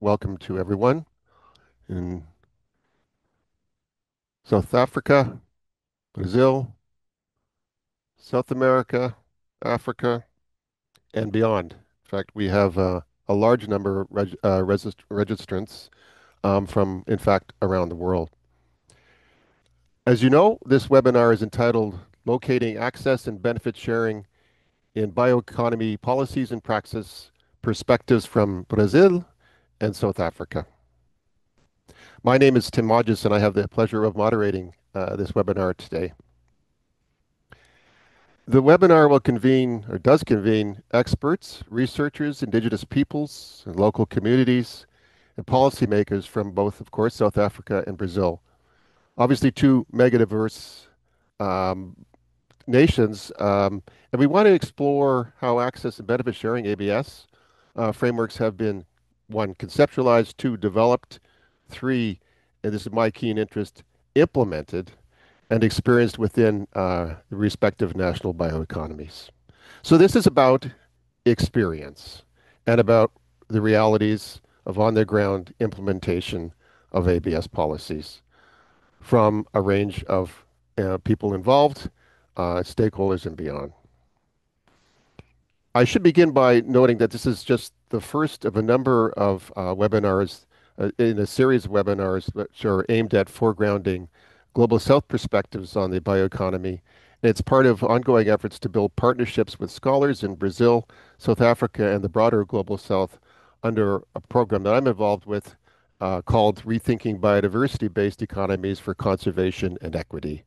welcome to everyone in South Africa, Brazil, South America, Africa, and beyond. In fact, we have a large number of registrants from, in fact, around the world. As you know, this webinar is entitled Locating Access and Benefit Sharing in Bioeconomy Policies and Praxis, Perspectives from Brazil and South Africa. My name is Tim Modges, and I have the pleasure of moderating this webinar today. The webinar will convene, or does convene, experts, researchers, indigenous peoples, and local communities, and policymakers from both, of course, South Africa and Brazil. Obviously, two megadiverse um, nations, and we want to explore how access and benefit sharing (ABS) frameworks have been, one, conceptualized, two, developed, three, and this is my keen interest, implemented and experienced within the respective national bioeconomies. So this is about experience and about the realities of on-the-ground implementation of ABS policies from a range of people involved, stakeholders, and beyond. I should begin by noting that this is just the first of a number of webinars in a series of webinars which are aimed at foregrounding Global South perspectives on the bioeconomy. And it's part of ongoing efforts to build partnerships with scholars in Brazil, South Africa, and the broader Global South under a program that I'm involved with called Rethinking Biodiversity-Based Economies for Conservation and Equity.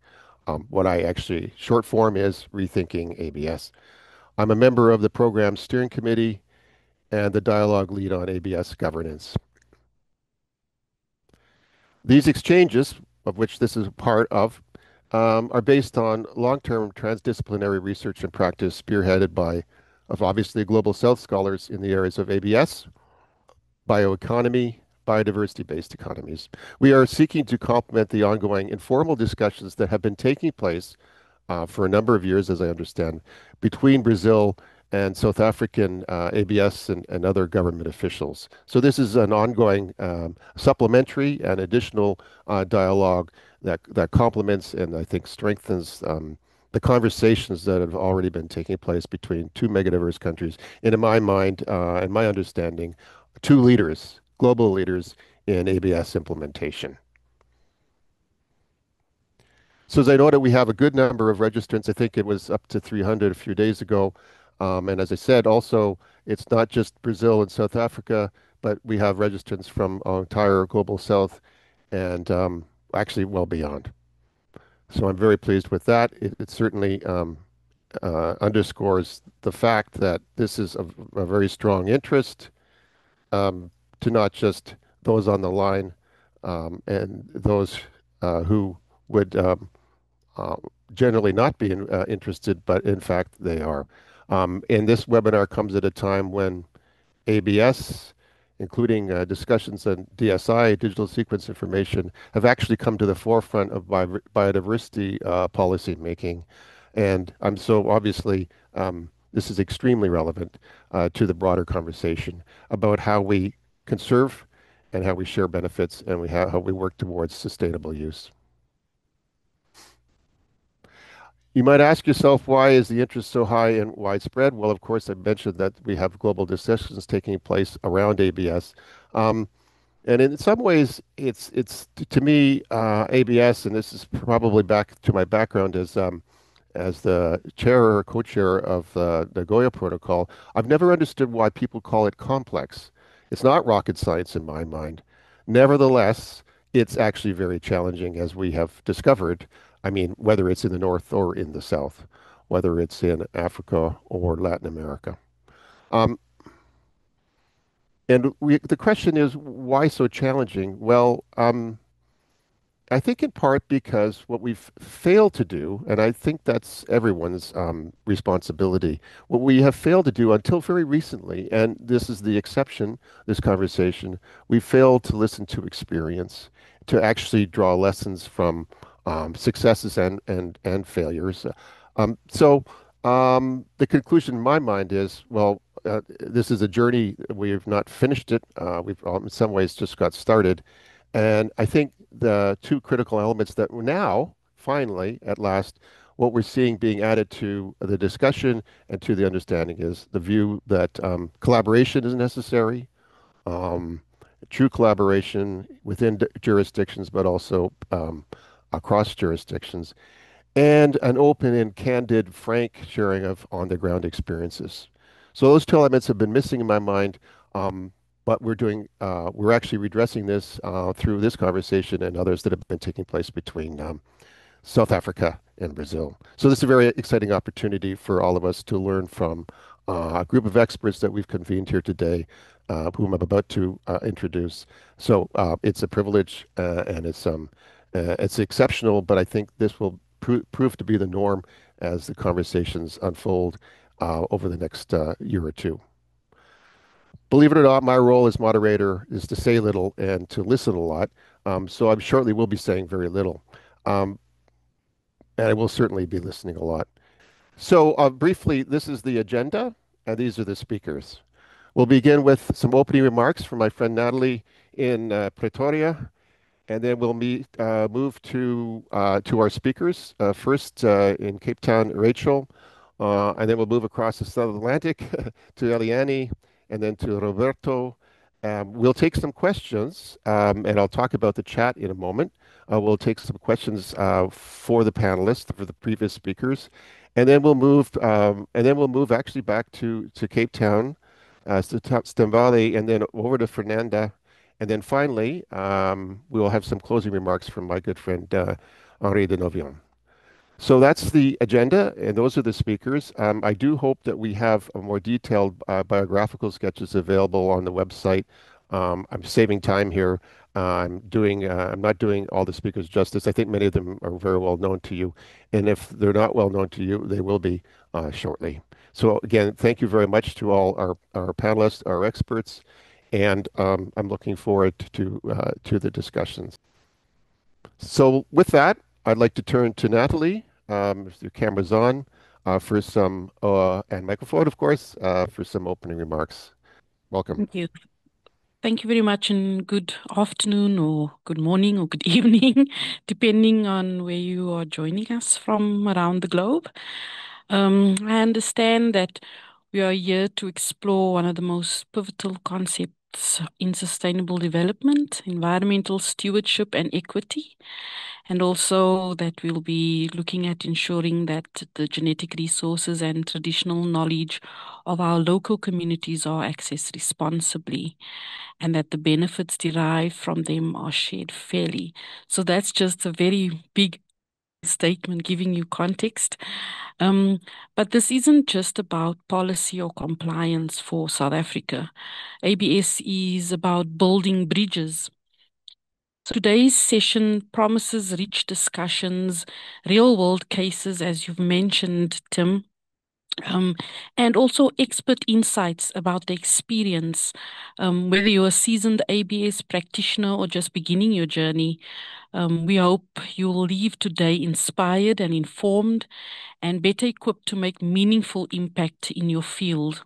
What I actually, short form is Rethinking ABS. I'm a member of the program steering committee and the dialogue lead on ABS governance. These exchanges, of which this is a part of, are based on long-term transdisciplinary research and practice spearheaded by, of obviously, Global South scholars in the areas of ABS, bioeconomy, biodiversity-based economies. We are seeking to complement the ongoing informal discussions that have been taking place for a number of years, as I understand, between Brazil and South African ABS and other government officials. So this is an ongoing supplementary and additional dialogue that complements and I think strengthens the conversations that have already been taking place between two megadiverse countries. And in my mind and my understanding, two leaders, global leaders in ABS implementation. So as I noted, we have a good number of registrants. I think it was up to 300 a few days ago. And as I said, also, it's not just Brazil and South Africa, but we have registrants from our entire Global South and actually well beyond. So I'm very pleased with that. It certainly underscores the fact that this is a very strong interest to not just those on the line and those who would generally not be interested, but in fact they are. And this webinar comes at a time when ABS, including discussions on DSI, digital sequence information, have actually come to the forefront of biodiversity policy making. And so obviously this is extremely relevant to the broader conversation about how we conserve and how we share benefits and how we work towards sustainable use. You might ask yourself, why is the interest so high and widespread? Well, of course, I mentioned that we have global discussions taking place around ABS. And in some ways, it's to me, ABS, and this is probably back to my background as the chair or co-chair of the Nagoya Protocol. I've never understood why people call it complex. It's not rocket science in my mind. Nevertheless, it's actually very challenging, as we have discovered. I mean, whether it's in the North or in the South, whether it's in Africa or Latin America. Um, and the question is, why so challenging? Well, I think in part because what we've failed to do, and I think that's everyone's responsibility, what we have failed to do until very recently, and this is the exception, this conversation, we failed to listen to experience, to actually draw lessons from successes and failures. So the conclusion in my mind is, well, this is a journey. We've not finished it. We've in some ways just got started. And I think the two critical elements that now, finally, at last, what we're seeing being added to the discussion and to the understanding is the view that collaboration is necessary, um, true collaboration within jurisdictions, but also across jurisdictions, and an open and candid, frank sharing of on-the-ground experiences. So those two elements have been missing in my mind, but we're actually redressing this through this conversation and others that have been taking place between South Africa and Brazil. So this is a very exciting opportunity for all of us to learn from a group of experts that we've convened here today, whom I'm about to introduce. So it's a privilege and it's exceptional, but I think this will prove to be the norm as the conversations unfold over the next year or two. Believe it or not, my role as moderator is to say little and to listen a lot. So I'm shortly will be saying very little. Um, and I will certainly be listening a lot. So briefly, this is the agenda, and these are the speakers. We'll begin with some opening remarks from my friend Natalie in Pretoria, and then we'll move to our speakers. First in Cape Town, Rachel, and then we'll move across the South Atlantic to Eliane, and then to Roberto. We'll take some questions, and I'll talk about the chat in a moment. We'll take some questions for the panelists, for the previous speakers, and then we'll move actually back to Cape Town, Stemvale, and then over to Fernanda. And then finally, we will have some closing remarks from my good friend Henri de Novion. So that's the agenda, and those are the speakers. I do hope that we have a more detailed biographical sketches available on the website. I'm saving time here. I'm not doing all the speakers justice. I think many of them are very well known to you, and if they're not well known to you, they will be shortly. So again, thank you very much to all our panelists, our experts, and I'm looking forward to the discussions. So with that, I'd like to turn to Natalie, if the camera's on, for some, and microphone, of course, for some opening remarks. Welcome. Thank you. Thank you very much, and good afternoon, or good morning, or good evening, depending on where you are joining us from around the globe. I understand that we are here to explore one of the most pivotal concepts in sustainable development, environmental stewardship and equity, and also that we'll be looking at ensuring that the genetic resources and traditional knowledge of our local communities are accessed responsibly and that the benefits derived from them are shared fairly. So that's just a very big statement giving you context. Um, but this isn't just about policy or compliance for South Africa. ABS is about building bridges. Today's session promises rich discussions, real world cases, as you've mentioned, Tim, um, and also expert insights about the experience. Whether you're a seasoned ABS practitioner or just beginning your journey, we hope you'll leave today inspired and informed and better equipped to make meaningful impact in your field.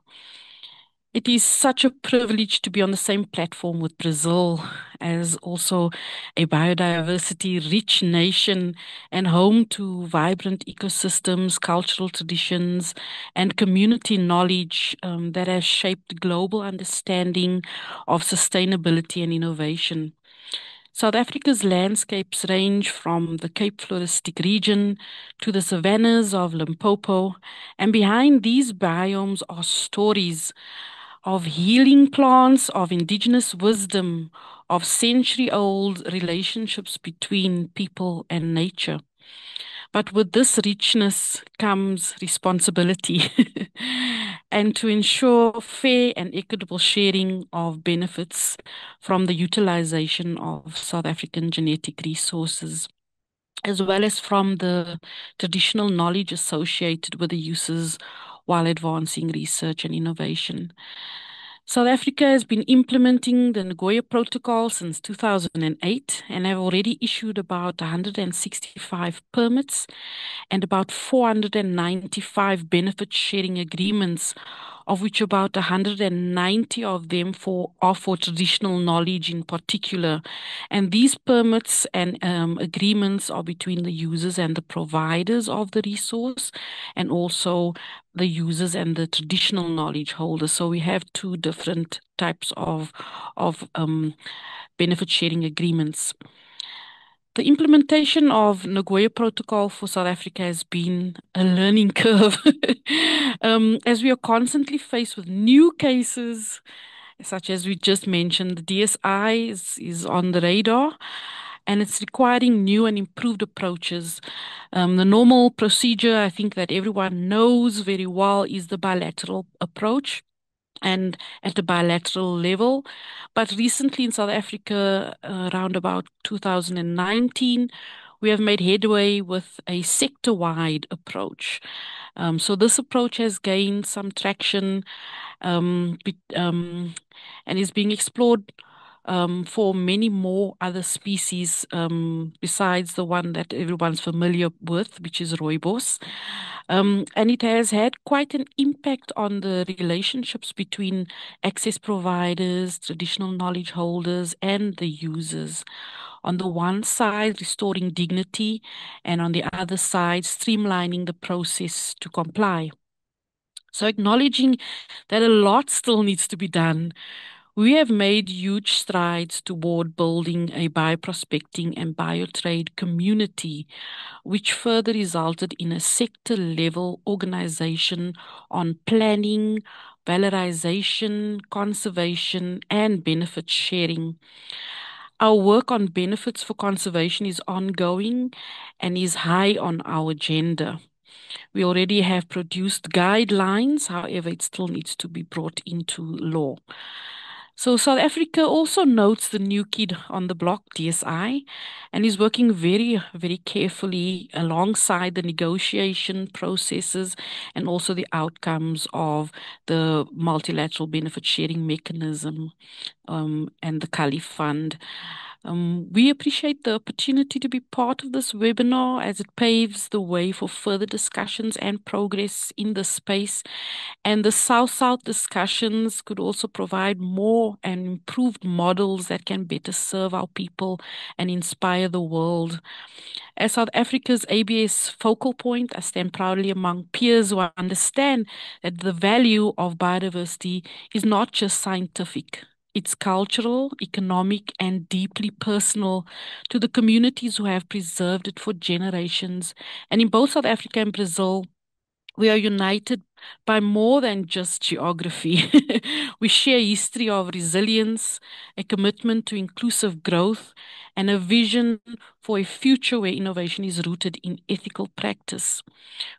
It is such a privilege to be on the same platform with Brazil as also a biodiversity rich nation and home to vibrant ecosystems, cultural traditions, and community knowledge that has shaped global understanding of sustainability and innovation. South Africa's landscapes range from the Cape Floristic region to the savannas of Limpopo, and behind these biomes are stories of healing plants, of indigenous wisdom, of century-old relationships between people and nature. But with this richness comes responsibility and to ensure fair and equitable sharing of benefits from the utilization of South African genetic resources, as well as from the traditional knowledge associated with the uses while advancing research and innovation. South Africa has been implementing the Nagoya Protocol since 2008 and have already issued about 165 permits and about 495 benefit sharing agreements of which about 190 of them are for traditional knowledge in particular. And these permits and agreements are between the users and the providers of the resource, and also the users and the traditional knowledge holders. So we have two different types of benefit sharing agreements. The implementation of Nagoya Protocol for South Africa has been a learning curve, as we are constantly faced with new cases, such as we just mentioned. The DSI is on the radar, and it's requiring new and improved approaches. The normal procedure, I think that everyone knows very well, is the bilateral approach and at the bilateral level. But recently in South Africa, around about 2019, we have made headway with a sector-wide approach. So this approach has gained some traction, and is being explored for many more other species besides the one that everyone's familiar with, which is rooibos. And it has had quite an impact on the relationships between access providers, traditional knowledge holders, and the users. On the one side, restoring dignity, and on the other side, streamlining the process to comply. So, acknowledging that a lot still needs to be done, we have made huge strides toward building a bioprospecting and biotrade community, which further resulted in a sector level organization on planning, valorization, conservation, and benefit sharing. Our work on benefits for conservation is ongoing and is high on our agenda. We already have produced guidelines, however, it still needs to be brought into law. So South Africa also notes the new kid on the block, DSI, and is working very, very carefully alongside the negotiation processes and also the outcomes of the multilateral benefit sharing mechanism and the Kali Fund. We appreciate the opportunity to be part of this webinar as it paves the way for further discussions and progress in the space. And the South-South discussions could also provide more and improved models that can better serve our people and inspire the world. As South Africa's ABS focal point, I stand proudly among peers who understand that the value of biodiversity is not just scientific. It's cultural, economic, and deeply personal to the communities who have preserved it for generations. And in both South Africa and Brazil, we are united by more than just geography. We share a history of resilience, a commitment to inclusive growth, and a vision for a future where innovation is rooted in ethical practice.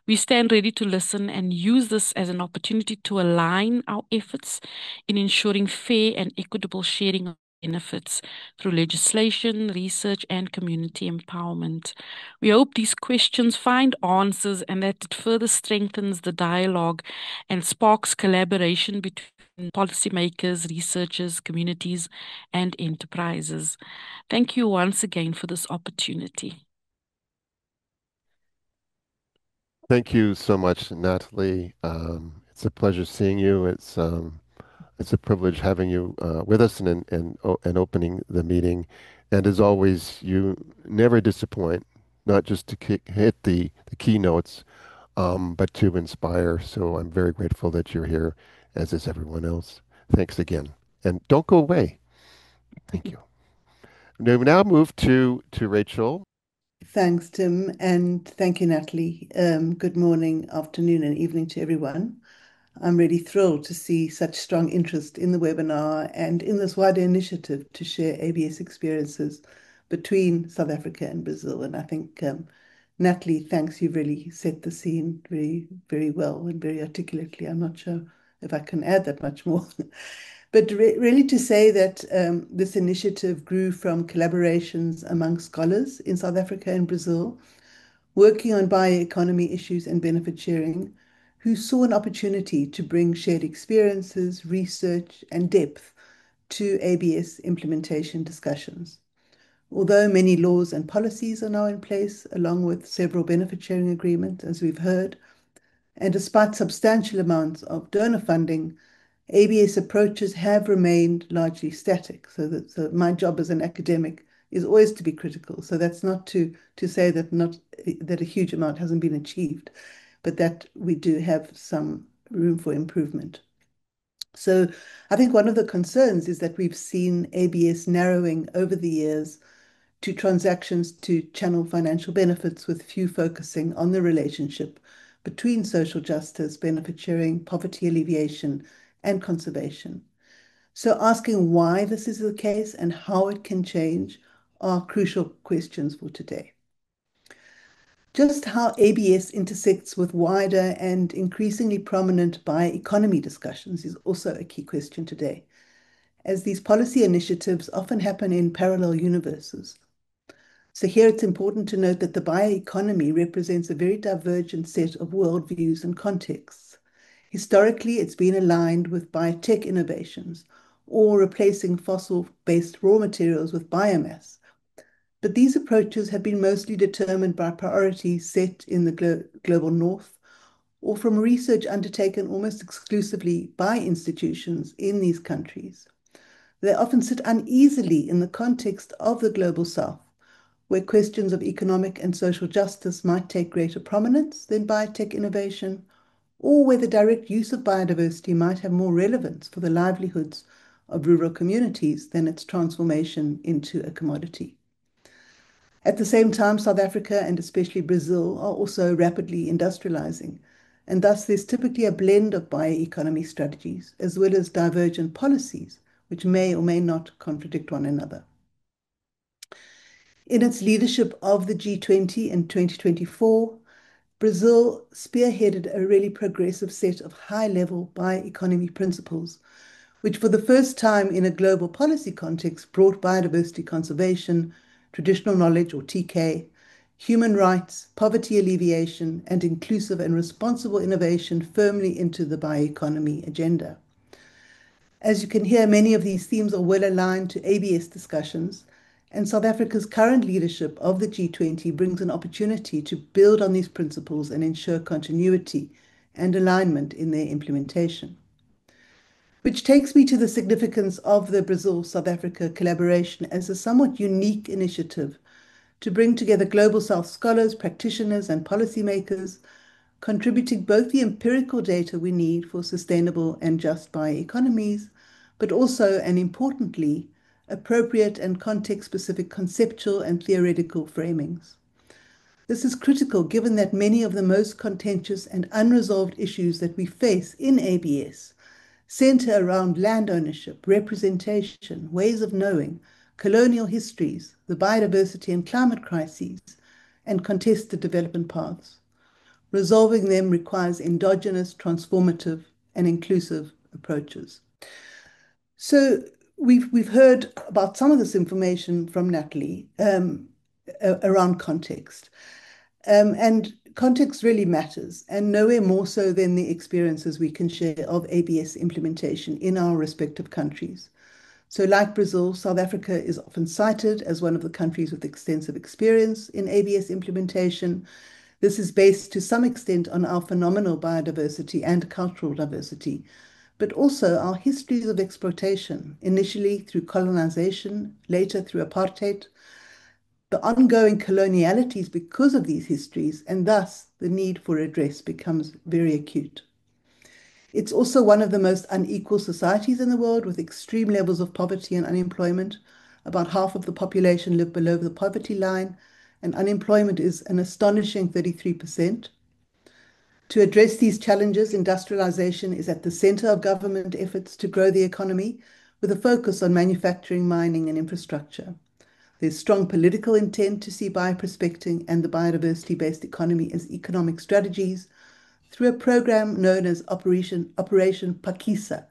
We stand ready to listen and use this as an opportunity to align our efforts in ensuring fair and equitable sharing of benefits through legislation, research, and community empowerment. We hope these questions find answers and that it further strengthens the dialogue and sparks collaboration between policymakers, researchers, communities, and enterprises. Thank you once again for this opportunity. Thank you so much, Natalie. It's a pleasure seeing you. It's a privilege having you with us and opening the meeting. And as always, you never disappoint, not just to hit the keynotes, but to inspire. So I'm very grateful that you're here, as is everyone else. Thanks again. And don't go away. Thank you. Now move to Rachel. Thanks, Tim, and thank you, Natalie. Good morning, afternoon, and evening to everyone. I'm really thrilled to see such strong interest in the webinar and in this wider initiative to share ABS experiences between South Africa and Brazil. And I think, Natalie, thanks, you've really set the scene very, very well and very articulately. I'm not sure if I can add that much more. But really to say that this initiative grew from collaborations among scholars in South Africa and Brazil, working on bioeconomy issues and benefit sharing, who saw an opportunity to bring shared experiences, research, and depth to ABS implementation discussions. Although many laws and policies are now in place, along with several benefit sharing agreements, as we've heard, And despite substantial amounts of donor funding, ABS approaches have remained largely static. So my job as an academic is always to be critical. So that's not to say that a huge amount hasn't been achieved, but that we do have some room for improvement. So I think one of the concerns is that we've seen ABS narrowing over the years to transactions to channel financial benefits, with few focusing on the relationship between social justice, benefit sharing, poverty alleviation, and conservation. So asking why this is the case and how it can change are crucial questions for today. Just how ABS intersects with wider and increasingly prominent bioeconomy discussions is also a key question today, as these policy initiatives often happen in parallel universes. So here it's important to note that the bioeconomy represents a very divergent set of worldviews and contexts. Historically, it's been aligned with biotech innovations or replacing fossil-based raw materials with biomass. But these approaches have been mostly determined by priorities set in the global north or from research undertaken almost exclusively by institutions in these countries. They often sit uneasily in the context of the global south, where questions of economic and social justice might take greater prominence than biotech innovation, or where the direct use of biodiversity might have more relevance for the livelihoods of rural communities than its transformation into a commodity. At the same time, South Africa and especially Brazil are also rapidly industrializing, and thus there's typically a blend of bioeconomy strategies as well as divergent policies, which may or may not contradict one another. In its leadership of the G20 in 2024, Brazil spearheaded a really progressive set of high-level bioeconomy principles, which for the first time in a global policy context brought biodiversity conservation, traditional knowledge or TK, human rights, poverty alleviation, and inclusive and responsible innovation firmly into the bioeconomy agenda. As you can hear, many of these themes are well aligned to ABS discussions, and South Africa's current leadership of the G20 brings an opportunity to build on these principles and ensure continuity and alignment in their implementation. Which takes me to the significance of the Brazil-South Africa collaboration as a somewhat unique initiative to bring together Global South scholars, practitioners, and policymakers, contributing both the empirical data we need for sustainable and just bioeconomies, but also, and importantly, appropriate and context-specific conceptual and theoretical framings. This is critical given that many of the most contentious and unresolved issues that we face in ABS center around land ownership, representation, ways of knowing, colonial histories, the biodiversity and climate crises, and contested development paths. Resolving them requires endogenous, transformative, and inclusive approaches. So we've heard about some of this information from Natalie around context. And context really matters, and nowhere more so than the experiences we can share of ABS implementation in our respective countries. So like Brazil, South Africa is often cited as one of the countries with extensive experience in ABS implementation. This is based to some extent on our phenomenal biodiversity and cultural diversity, but also our histories of exploitation, initially through colonization, later through apartheid, the ongoing colonialities because of these histories, and thus the need for redress becomes very acute. It's also one of the most unequal societies in the world, with extreme levels of poverty and unemployment. About half of the population live below the poverty line, and unemployment is an astonishing 33%. To address these challenges, industrialization is at the center of government efforts to grow the economy, with a focus on manufacturing, mining, and infrastructure. There's strong political intent to see bioprospecting and the biodiversity-based economy as economic strategies through a program known as Operation Phakisa,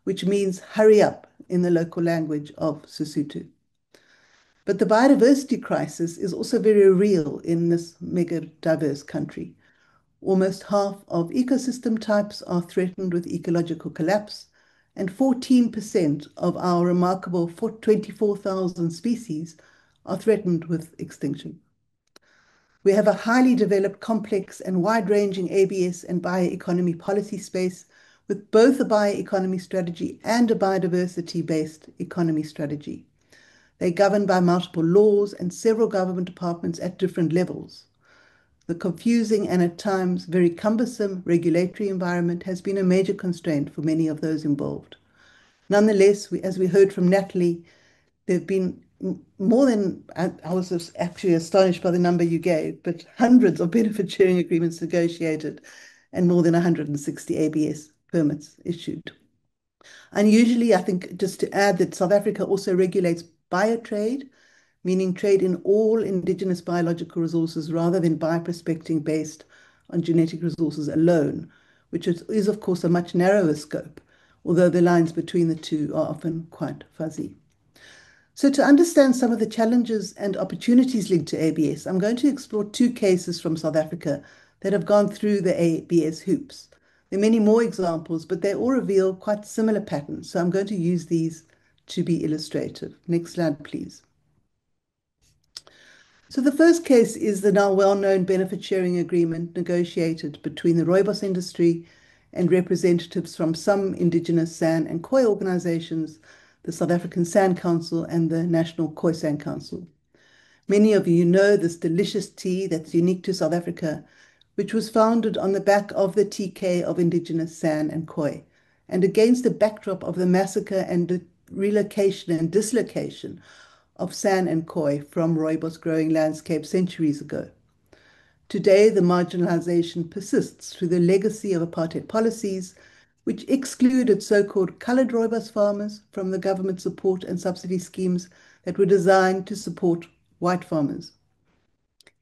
which means hurry up in the local language of Sesotho. But the biodiversity crisis is also very real in this mega diverse country. Almost half of ecosystem types are threatened with ecological collapse, and 14% of our remarkable 24,000 species are threatened with extinction. We have a highly developed, complex, and wide-ranging ABS and bioeconomy policy space with both a bioeconomy strategy and a biodiversity-based economy strategy. They're governed by multiple laws and several government departments at different levels. The confusing and at times very cumbersome regulatory environment has been a major constraint for many of those involved. Nonetheless, as we heard from Natalie, there have been more than, I was actually astonished by the number you gave, but hundreds of benefit sharing agreements negotiated and more than 160 ABS permits issued. Unusually, I think just to add that South Africa also regulates biotrade, meaning trade in all indigenous biological resources rather than bioprospecting based on genetic resources alone, which is of course a much narrower scope, although the lines between the two are often quite fuzzy. So to understand some of the challenges and opportunities linked to ABS, I'm going to explore two cases from South Africa that have gone through the ABS hoops. There are many more examples, but they all reveal quite similar patterns. So I'm going to use these to be illustrative. Next slide, please. So the first case is the now well-known benefit sharing agreement negotiated between the rooibos industry and representatives from some indigenous San and Khoi organizations, the South African San Council and the National Khoisan Council. Many of you know this delicious tea that's unique to South Africa, which was founded on the back of the TK of indigenous San and Khoi, and against the backdrop of the massacre and the relocation and dislocation of San and Khoi from rooibos growing landscape centuries ago. Today, the marginalization persists through the legacy of apartheid policies, which excluded so-called colored rooibos farmers from the government support and subsidy schemes that were designed to support white farmers.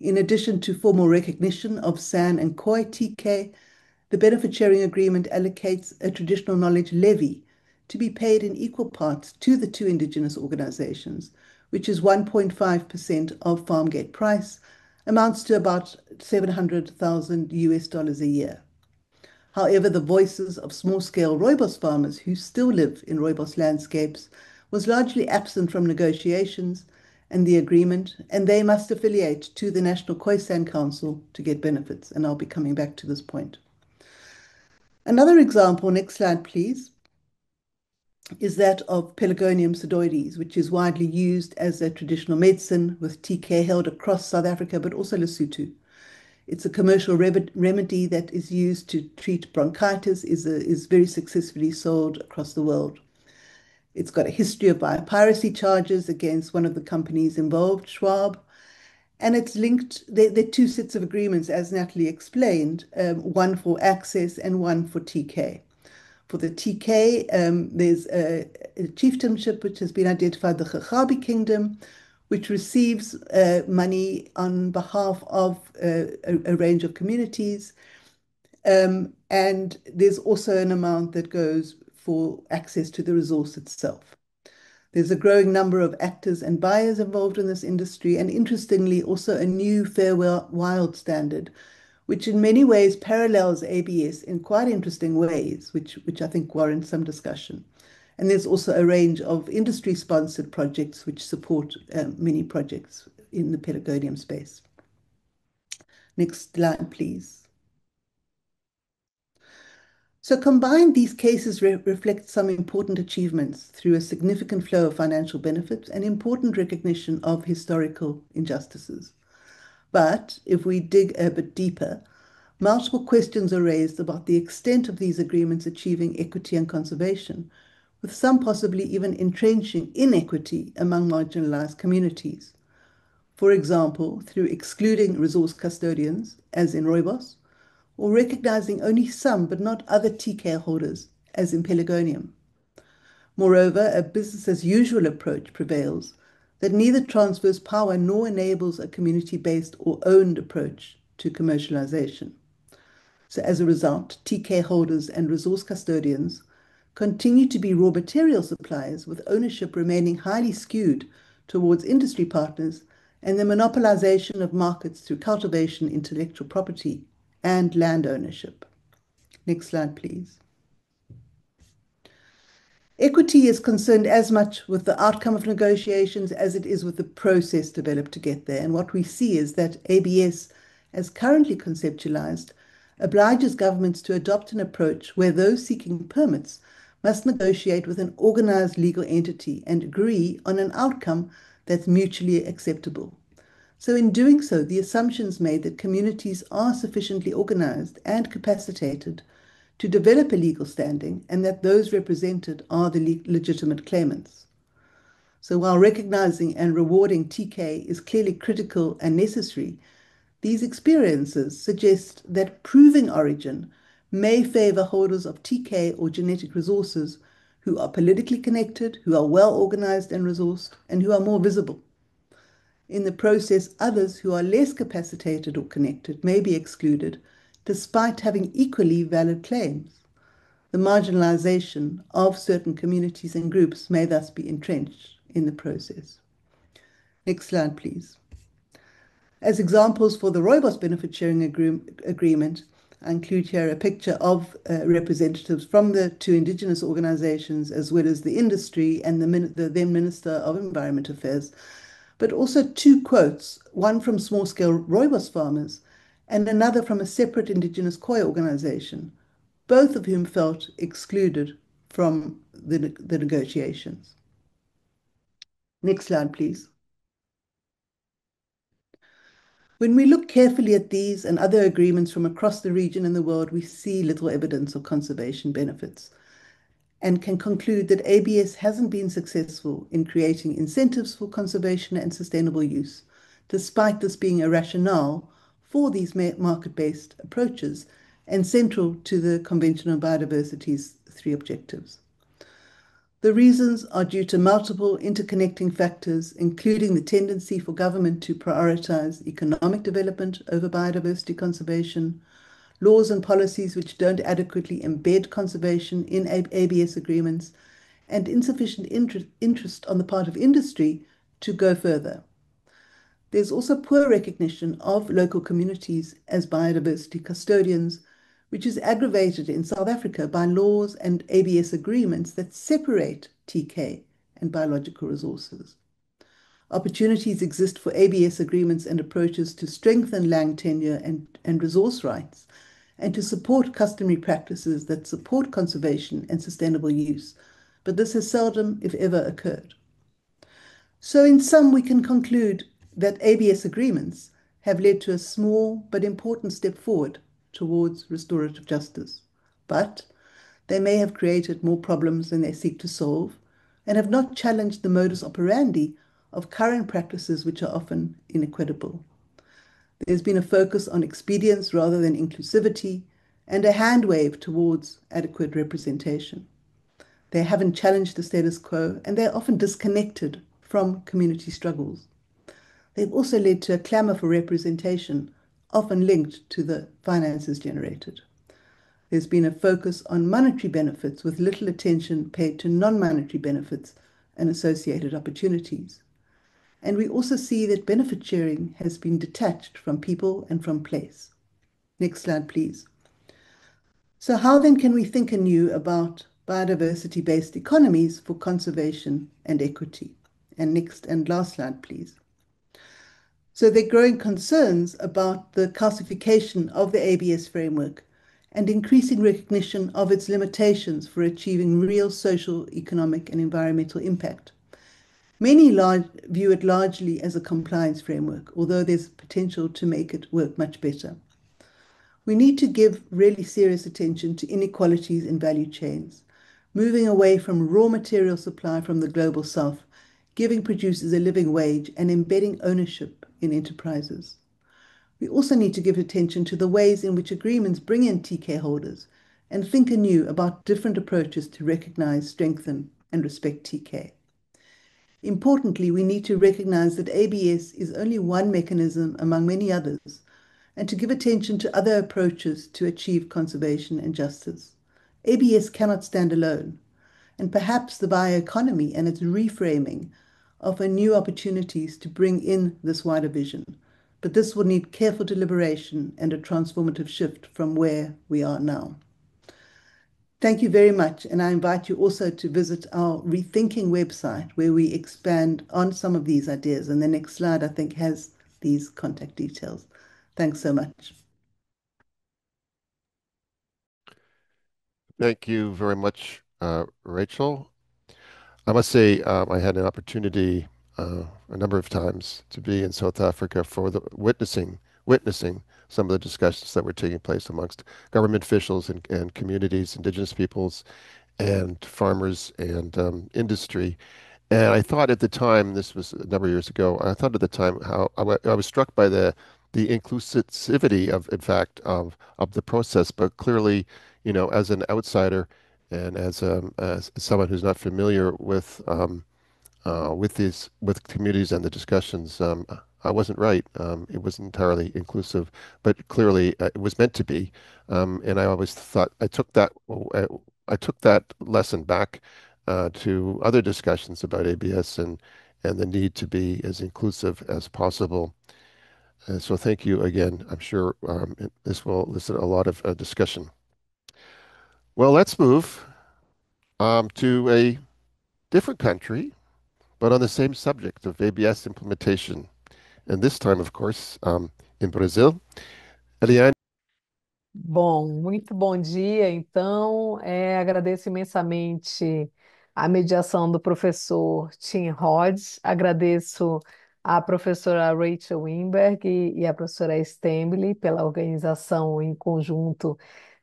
In addition to formal recognition of San and Khoi TK, the benefit sharing agreement allocates a traditional knowledge levy to be paid in equal parts to the two indigenous organizations, which is 1.5% of farm gate price, amounts to about $700,000 a year. However, the voices of small-scale rooibos farmers who still live in rooibos landscapes was largely absent from negotiations and the agreement, and they must affiliate to the National Khoisan Council to get benefits, and I'll be coming back to this point. Another example, next slide please, is that of Pelargonium pseudoides, which is widely used as a traditional medicine with TK held across South Africa, but also Lesotho. It's a commercial remedy that is used to treat bronchitis, is very successfully sold across the world. It's got a history of biopiracy charges against one of the companies involved, Schwab, and it's linked, there are two sets of agreements, as Natalie explained, one for access and one for TK. For the TK, there's a chieftainship which has been identified, the Khachabi Kingdom, which receives money on behalf of a range of communities. And there's also an amount that goes for access to the resource itself. There's a growing number of actors and buyers involved in this industry, and interestingly, also a new Fair Wild standard, which in many ways parallels ABS in quite interesting ways, which I think warrant some discussion. And there's also a range of industry-sponsored projects which support many projects in the Pelargonium space. Next slide, please. So combined, these cases reflect some important achievements through a significant flow of financial benefits and important recognition of historical injustices. But if we dig a bit deeper, multiple questions are raised about the extent of these agreements achieving equity and conservation, with some possibly even entrenching inequity among marginalized communities. For example, through excluding resource custodians, as in rooibos, or recognizing only some but not other TK holders, as in Pelargonium. Moreover, a business-as-usual approach prevails that neither transfers power nor enables a community-based or owned approach to commercialization. So as a result, TK holders and resource custodians continue to be raw material suppliers, with ownership remaining highly skewed towards industry partners and the monopolization of markets through cultivation, intellectual property, and land ownership. Next slide, please. Equity is concerned as much with the outcome of negotiations as it is with the process developed to get there. And what we see is that ABS, as currently conceptualized, obliges governments to adopt an approach where those seeking permits must negotiate with an organized legal entity and agree on an outcome that's mutually acceptable. So in doing so, the assumption is made that communities are sufficiently organized and capacitated to develop a legal standing and that those represented are the legitimate claimants. So while recognizing and rewarding TK is clearly critical and necessary, these experiences suggest that proving origin may favor holders of TK or genetic resources who are politically connected, who are well organized and resourced, and who are more visible. In the process, others who are less capacitated or connected may be excluded, despite having equally valid claims. The marginalization of certain communities and groups may thus be entrenched in the process. Next slide, please. As examples for the Rooibos benefit sharing agreement, I include here a picture of representatives from the two indigenous organizations, as well as the industry and the then Minister of Environment Affairs, but also two quotes, one from small-scale Rooibos farmers and another from a separate indigenous Khoi organization, both of whom felt excluded from the negotiations. Next slide, please. When we look carefully at these and other agreements from across the region and the world, we see little evidence of conservation benefits and can conclude that ABS hasn't been successful in creating incentives for conservation and sustainable use, despite this being a rationale for these market-based approaches and central to the Convention on Biodiversity's three objectives. The reasons are due to multiple interconnecting factors, including the tendency for government to prioritize economic development over biodiversity conservation, laws and policies which don't adequately embed conservation in ABS agreements, and insufficient interest on the part of industry to go further. There's also poor recognition of local communities as biodiversity custodians, which is aggravated in South Africa by laws and ABS agreements that separate TK and biological resources. Opportunities exist for ABS agreements and approaches to strengthen land tenure and resource rights, and to support customary practices that support conservation and sustainable use, but this has seldom, if ever, occurred. So in sum, we can conclude that ABS agreements have led to a small but important step forward towards restorative justice, but they may have created more problems than they seek to solve and have not challenged the modus operandi of current practices which are often inequitable. There's been a focus on expedience rather than inclusivity and a hand wave towards adequate representation. They haven't challenged the status quo and they're often disconnected from community struggles. They've also led to a clamor for representation, often linked to the finances generated. There's been a focus on monetary benefits with little attention paid to non-monetary benefits and associated opportunities. And we also see that benefit sharing has been detached from people and from place. Next slide, please. So how then can we think anew about biodiversity-based economies for conservation and equity? And next and last slide, please. So there are growing concerns about the calcification of the ABS framework and increasing recognition of its limitations for achieving real social, economic, and environmental impact. Many view it largely as a compliance framework, although there's potential to make it work much better. We need to give really serious attention to inequalities in value chains, moving away from raw material supply from the global south, giving producers a living wage, and embedding ownership in enterprises. We also need to give attention to the ways in which agreements bring in TK holders and think anew about different approaches to recognize, strengthen, and respect TK. Importantly, we need to recognize that ABS is only one mechanism among many others, and to give attention to other approaches to achieve conservation and justice. ABS cannot stand alone, and perhaps the bioeconomy and its reframing offer new opportunities to bring in this wider vision, but this will need careful deliberation and a transformative shift from where we are now. Thank you very much. And I invite you also to visit our Rethinking website where we expand on some of these ideas. And the next slide, I think, has these contact details. Thanks so much. Thank you very much, Rachel. I must say, I had an opportunity a number of times to be in South Africa for the witnessing some of the discussions that were taking place amongst government officials and communities, indigenous peoples, and farmers and industry. And I thought at the time, this was a number of years ago, I thought at the time how I was struck by the inclusivity of, in fact, of the process. But clearly, as an outsider and as someone who's not familiar with communities and the discussions, I wasn't right. It wasn't entirely inclusive, but clearly it was meant to be. And I always thought I took that lesson back to other discussions about ABS and the need to be as inclusive as possible. So thank you again. I'm sure this will elicit a lot of discussion. Well, let's move to a different country, but on the same subject of ABS implementation. And this time, of course, in Brazil. Eliane, Bom, muito bom dia. Então, agradeço imensamente a mediação do professor Tim Rhodes, agradeço à professora Rachel Wimberg e à professora Stembly pela organização em conjunto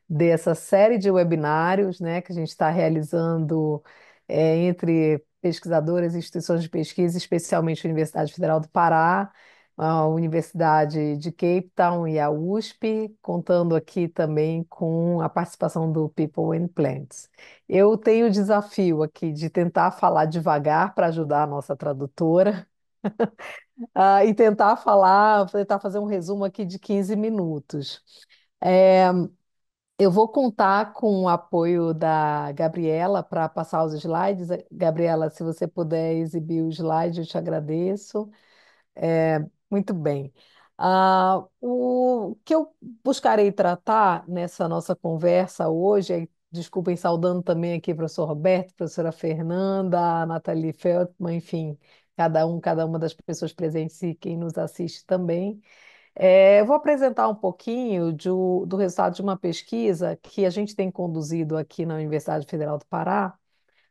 dessa série de webinários, né, que a gente está realizando entre pesquisadores e instituições de pesquisa, especialmente a Universidade Federal do Pará, a Universidade de Cape Town e a USP, contando aqui também com a participação do People and Plants. Eu tenho o desafio aqui de tentar falar devagar para ajudar a nossa tradutora, e tentar fazer um resumo aqui de 15 minutos. É, eu vou contar com o apoio da Gabriela para passar os slides. Gabriela, se você puder exibir o slide, eu te agradeço. Muito bem. O que eu buscarei tratar nessa nossa conversa hoje, desculpem, saudando também aqui o professor Roberto, professora Fernanda, a Nathalie Feldman, enfim, cada uma das pessoas presentes e quem nos assiste também. Eu vou apresentar um pouquinho do resultado de uma pesquisa que a gente tem conduzido aqui na Universidade Federal do Pará,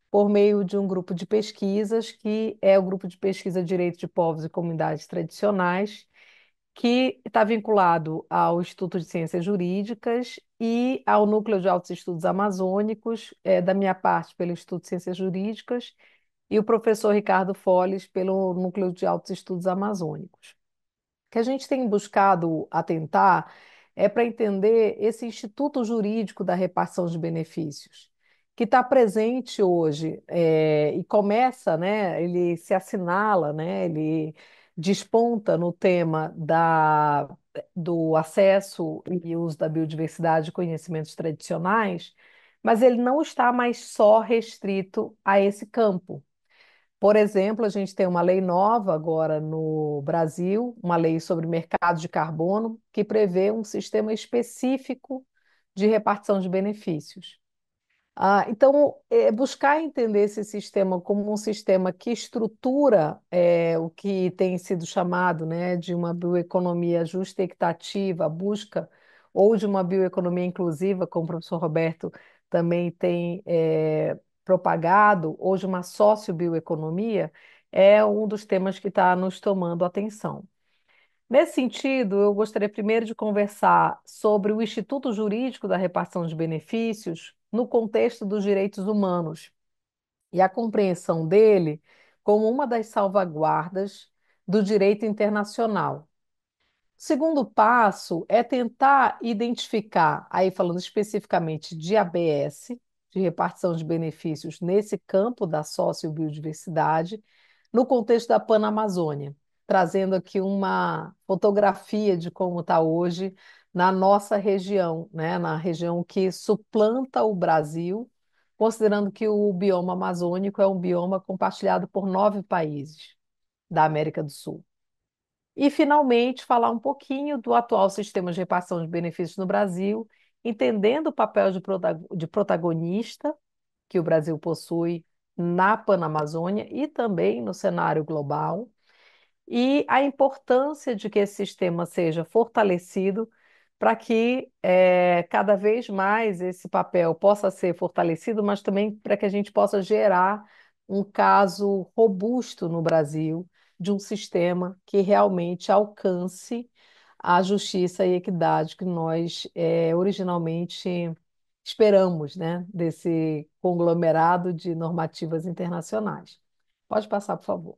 por meio de um grupo de pesquisas, que é o Grupo de Pesquisa Direito de Povos e Comunidades Tradicionais, que está vinculado ao Instituto de Ciências Jurídicas e ao Núcleo de Altos Estudos Amazônicos, da minha parte, pelo Instituto de Ciências Jurídicas, e o professor Ricardo Folles, pelo Núcleo de Altos Estudos Amazônicos que a gente tem buscado atentar é para entender esse instituto jurídico da repartição de benefícios, que está presente hoje e começa, né, ele se assinala, né, ele desponta no tema do acesso e uso da biodiversidade e conhecimentos tradicionais, mas ele não está mais só restrito a esse campo. Por exemplo, a gente tem uma lei nova agora no Brasil, uma lei sobre mercado de carbono, que prevê um sistema específico de repartição de benefícios. Então, buscar entender esse sistema como um sistema que estrutura o que tem sido chamado, né, de uma bioeconomia justa e equitativa, a busca, ou de uma bioeconomia inclusiva, como o professor Roberto também tem propagado, ou de uma sociobioeconomia, é um dos temas que está nos tomando atenção. Nesse sentido, eu gostaria primeiro de conversar sobre o Instituto Jurídico da Repartição de Benefícios no contexto dos direitos humanos e a compreensão dele como uma das salvaguardas do direito internacional. O segundo passo é tentar identificar, aí falando especificamente de ABS, de repartição de benefícios nesse campo da sociobiodiversidade, no contexto da Panamazônia, trazendo aqui uma fotografia de como está hoje na nossa região, né? Na região que suplanta o Brasil, considerando que o bioma amazônico é um bioma compartilhado por 9 países da América do Sul. E, finalmente, falar um pouquinho do atual sistema de repartição de benefícios no Brasil, entendendo o papel de protagonista que o Brasil possui na Panamazônia e também no cenário global, e a importância de que esse sistema seja fortalecido para que cada vez mais esse papel possa ser fortalecido, mas também para que a gente possa gerar um caso robusto no Brasil de um sistema que realmente alcance a justiça e equidade que nós originalmente esperamos, né, desse conglomerado de normativas internacionais. Pode passar, por favor.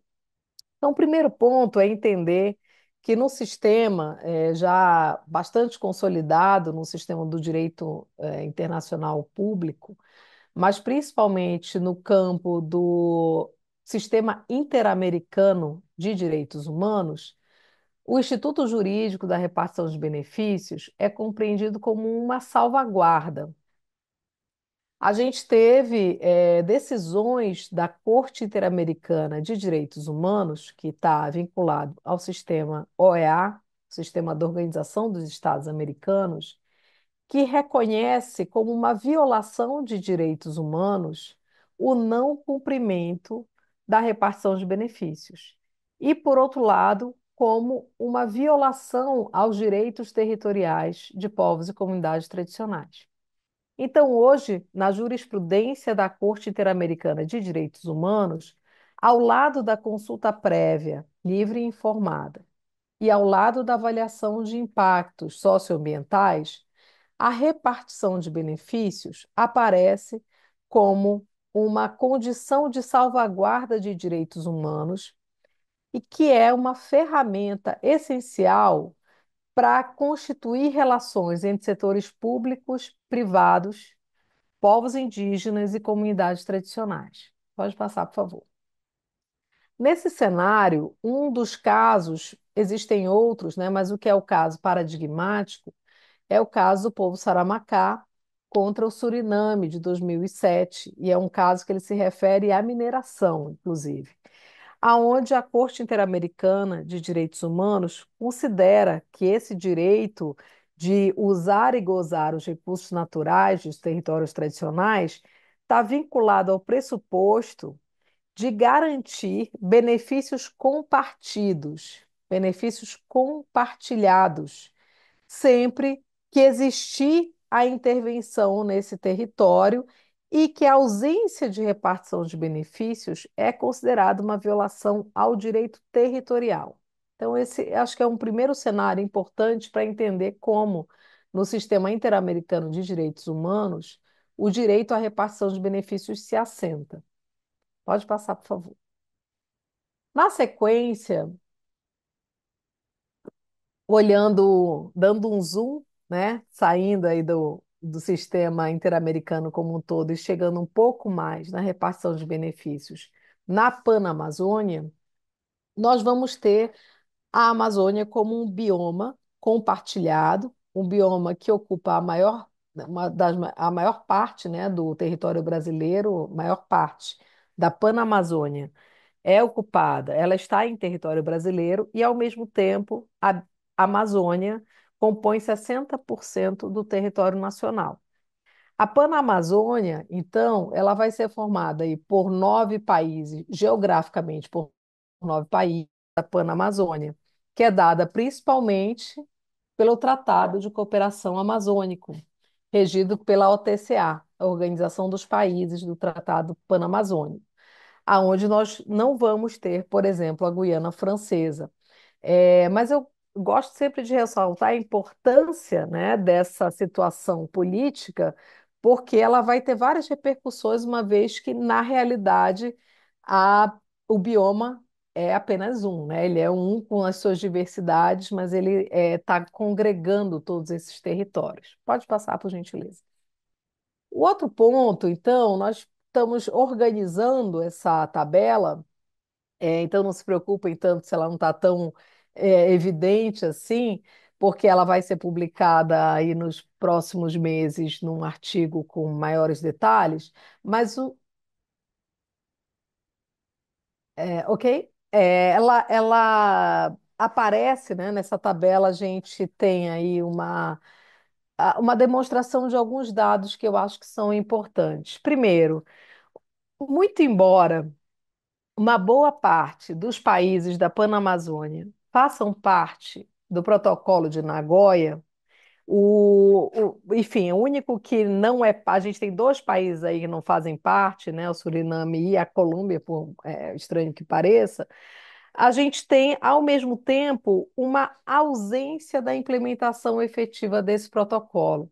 Então, o primeiro ponto é entender que no sistema já bastante consolidado, no sistema do direito internacional público, mas principalmente no campo do sistema interamericano de direitos humanos, o Instituto Jurídico da Repartição de Benefícios é compreendido como uma salvaguarda. A gente teve decisões da Corte Interamericana de Direitos Humanos, que está vinculado ao sistema OEA, Sistema da Organização dos Estados Americanos, que reconhece como uma violação de direitos humanos o não cumprimento da repartição de benefícios. E, por outro lado, como uma violação aos direitos territoriais de povos e comunidades tradicionais. Então, hoje, na jurisprudência da Corte Interamericana de Direitos Humanos, ao lado da consulta prévia, livre e informada, e ao lado da avaliação de impactos socioambientais, a repartição de benefícios aparece como uma condição de salvaguarda de direitos humanos e que é uma ferramenta essencial para constituir relações entre setores públicos, privados, povos indígenas e comunidades tradicionais. Pode passar, por favor. Nesse cenário, um dos casos, existem outros, né, mas o que é o caso paradigmático é o caso do povo Saramacá contra o Suriname de 2007, e é um caso que ele se refere à mineração, inclusive, aonde a Corte Interamericana de Direitos Humanos considera que esse direito de usar e gozar os recursos naturais dos territórios tradicionais está vinculado ao pressuposto de garantir benefícios compartilhados sempre que existir a intervenção nesse território e que a ausência de repartição de benefícios é considerada uma violação ao direito territorial. Então, esse acho que é um primeiro cenário importante para entender como, no sistema interamericano de direitos humanos, o direito à repartição de benefícios se assenta. Pode passar, por favor. Na sequência, olhando, dando um zoom, né, saindo aí do sistema interamericano como um todo e chegando um pouco mais na repartição de benefícios na Panamazônia, nós vamos ter a Amazônia como um bioma compartilhado, um bioma que ocupa a maior parte, né, do território brasileiro, maior parte da Panamazônia é ocupada, ela está em território brasileiro e, ao mesmo tempo, a Amazônia compõe 60% do território nacional. A Panamazônia, então, ela vai ser formada aí por 9 países, geograficamente por 9 países, da Panamazônia, que é dada principalmente pelo Tratado de Cooperação Amazônico, regido pela OTCA, a Organização dos Países do Tratado Panamazônico, aonde nós não vamos ter, por exemplo, a Guiana Francesa. Mas eu gosto sempre de ressaltar a importância, né, dessa situação política, porque ela vai ter várias repercussões, uma vez que, na realidade, o bioma é apenas um, né? Ele é um com as suas diversidades, mas ele está congregando todos esses territórios. Pode passar, por gentileza. O outro ponto, então, nós estamos organizando essa tabela, então não se preocupem tanto se ela não está tão evidente assim, porque ela vai ser publicada aí nos próximos meses num artigo com maiores detalhes, mas ok? Ela aparece, né, nessa tabela, a gente tem aí uma demonstração de alguns dados que eu acho que são importantes. Primeiro, muito embora uma boa parte dos países da Panamazônia façam parte do Protocolo de Nagoya, enfim, o único que não é, a gente tem dois países aí que não fazem parte, né, o Suriname e a Colômbia, por estranho que pareça, a gente tem, ao mesmo tempo, uma ausência da implementação efetiva desse protocolo.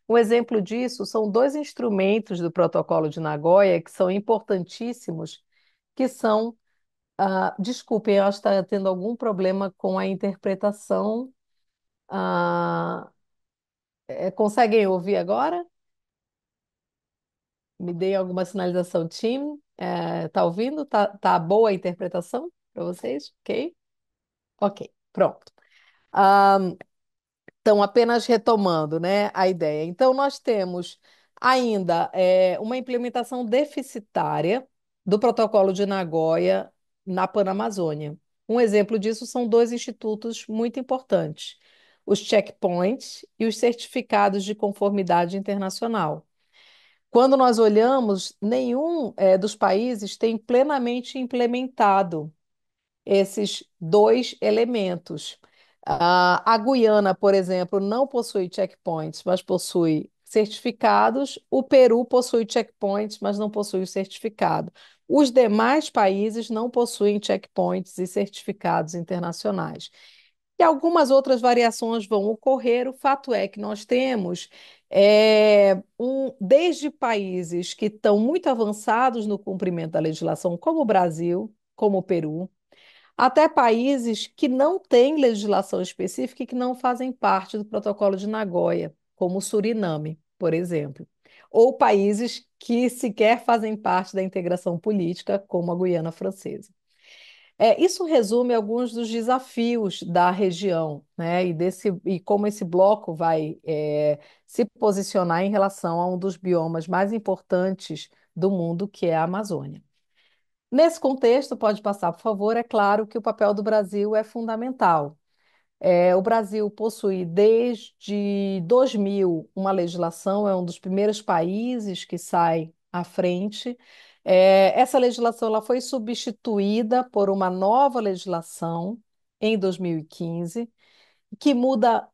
Um exemplo disso são dois instrumentos do Protocolo de Nagoya que são importantíssimos, que são, desculpem, eu acho que está tendo algum problema com a interpretação. Ah, conseguem ouvir agora? Me deem alguma sinalização, time. Tá ouvindo? Tá boa a interpretação para vocês? Ok? Ok, pronto. Ah, então, apenas retomando, né, a ideia. Então, nós temos ainda uma implementação deficitária do Protocolo de Nagoya na Panamazônia. Um exemplo disso são dois institutos muito importantes, os checkpoints e os certificados de conformidade internacional. Quando nós olhamos, nenhum dos países tem plenamente implementado esses dois elementos. A Guiana, por exemplo, não possui checkpoints, mas possui certificados. O Peru possui checkpoints, mas não possui o certificado. Os demais países não possuem checkpoints e certificados internacionais. E algumas outras variações vão ocorrer. O fato é que nós temos desde países que estão muito avançados no cumprimento da legislação, como o Brasil, como o Peru, até países que não têm legislação específica e que não fazem parte do Protocolo de Nagoya, como o Suriname, por exemplo, ou países que sequer fazem parte da integração política, como a Guiana Francesa. Isso resume alguns dos desafios da região, né, e como esse bloco vai se posicionar em relação a um dos biomas mais importantes do mundo, que é a Amazônia. Nesse contexto, pode passar, por favor, é claro que o papel do Brasil é fundamental. O Brasil possui desde 2000 uma legislação, é um dos primeiros países que sai à frente. Essa legislação ela foi substituída por uma nova legislação em 2015, que muda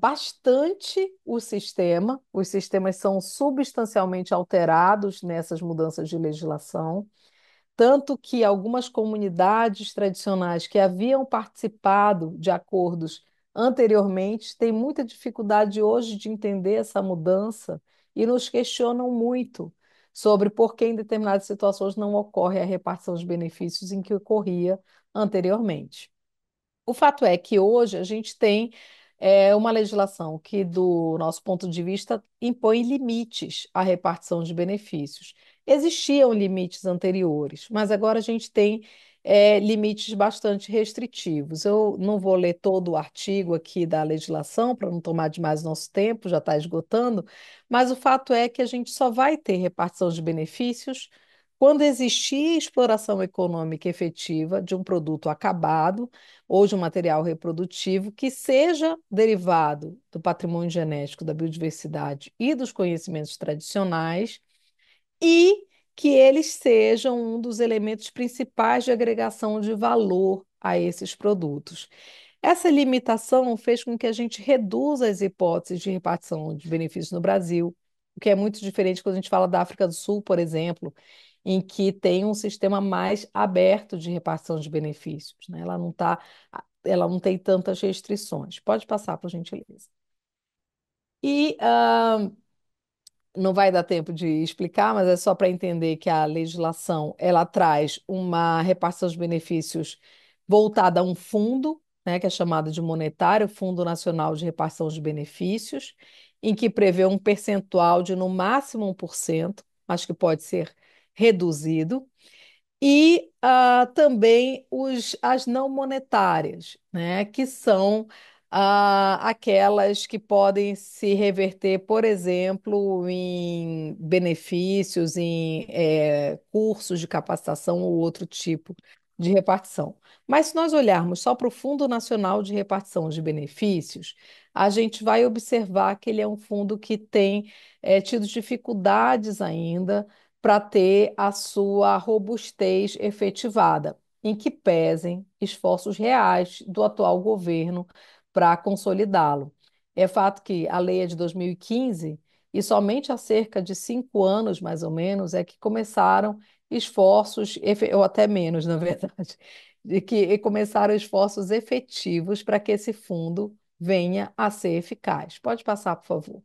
bastante o sistema. Os sistemas são substancialmente alterados nessas mudanças de legislação. Tanto que algumas comunidades tradicionais que haviam participado de acordos anteriormente têm muita dificuldade hoje de entender essa mudança e nos questionam muito sobre por que em determinadas situações não ocorre a repartição de benefícios em que ocorria anteriormente. O fato é que hoje a gente tem uma legislação que, do nosso ponto de vista, impõe limites à repartição de benefícios. Existiam limites anteriores, mas agora a gente tem limites bastante restritivos. Eu não vou ler todo o artigo aqui da legislação para não tomar demais nosso tempo, já está esgotando, mas o fato é que a gente só vai ter repartição de benefícios quando existir exploração econômica efetiva de um produto acabado ou de um material reprodutivo que seja derivado do patrimônio genético, da biodiversidade e dos conhecimentos tradicionais, e que eles sejam um dos elementos principais de agregação de valor a esses produtos. Essa limitação fez com que a gente reduza as hipóteses de repartição de benefícios no Brasil, o que é muito diferente quando a gente fala da África do Sul, por exemplo, em que tem um sistema mais aberto de repartição de benefícios, né? Ela não tem tantas restrições. Pode passar, por gentileza. E não vai dar tempo de explicar, mas é só para entender que a legislação ela traz uma repartição de benefícios voltada a um fundo, né, que é chamado de monetário, Fundo Nacional de Repartição de Benefícios, em que prevê um percentual de no máximo 1%, mas que pode ser reduzido, e também as não monetárias, né, que são aquelas que podem se reverter, por exemplo, em benefícios, em cursos de capacitação ou outro tipo de repartição. Mas se nós olharmos só para o Fundo Nacional de Repartição de Benefícios, a gente vai observar que ele é um fundo que tem tido dificuldades ainda para ter a sua robustez efetivada, em que pesem esforços reais do atual governo para consolidá-lo. É fato que a lei é de 2015 e somente há cerca de 5 anos, mais ou menos, é que começaram esforços, ou até menos, na verdade, de que começaram esforços efetivos para que esse fundo venha a ser eficaz. Pode passar, por favor.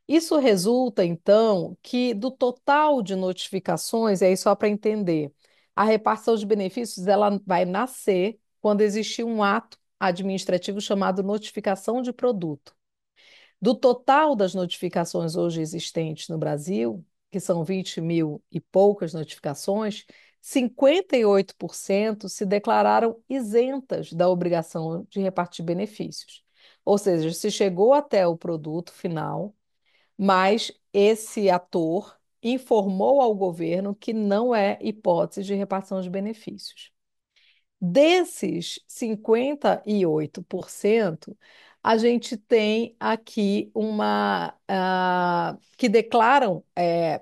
Isso resulta, então, que do total de notificações, e aí só para entender, a repartição de benefícios ela vai nascer quando existir um ato administrativo chamado notificação de produto. Do total das notificações hoje existentes no Brasil, que são 20 mil e poucas notificações, 58% se declararam isentas da obrigação de repartir benefícios. Ou seja, se chegou até o produto final, mas esse ator informou ao governo que não é hipótese de repartição de benefícios. Desses 58%, a gente tem aqui que declaram,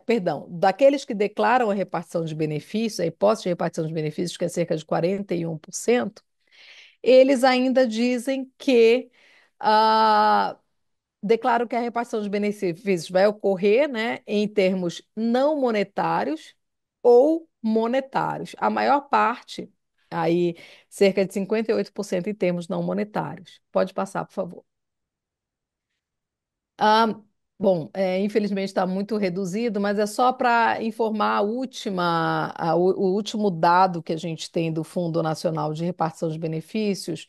perdão, daqueles que declaram a repartição de benefícios, a hipótese de repartição de benefícios, que é cerca de 41%, eles ainda dizem que ah, declaro que a repartição de benefícios vai ocorrer, né, em termos não monetários ou monetários. A maior parte, aí cerca de 58% em termos não monetários. Pode passar, por favor. Ah, bom, infelizmente está muito reduzido, mas é só para informar o último dado que a gente tem do Fundo Nacional de Repartição de Benefícios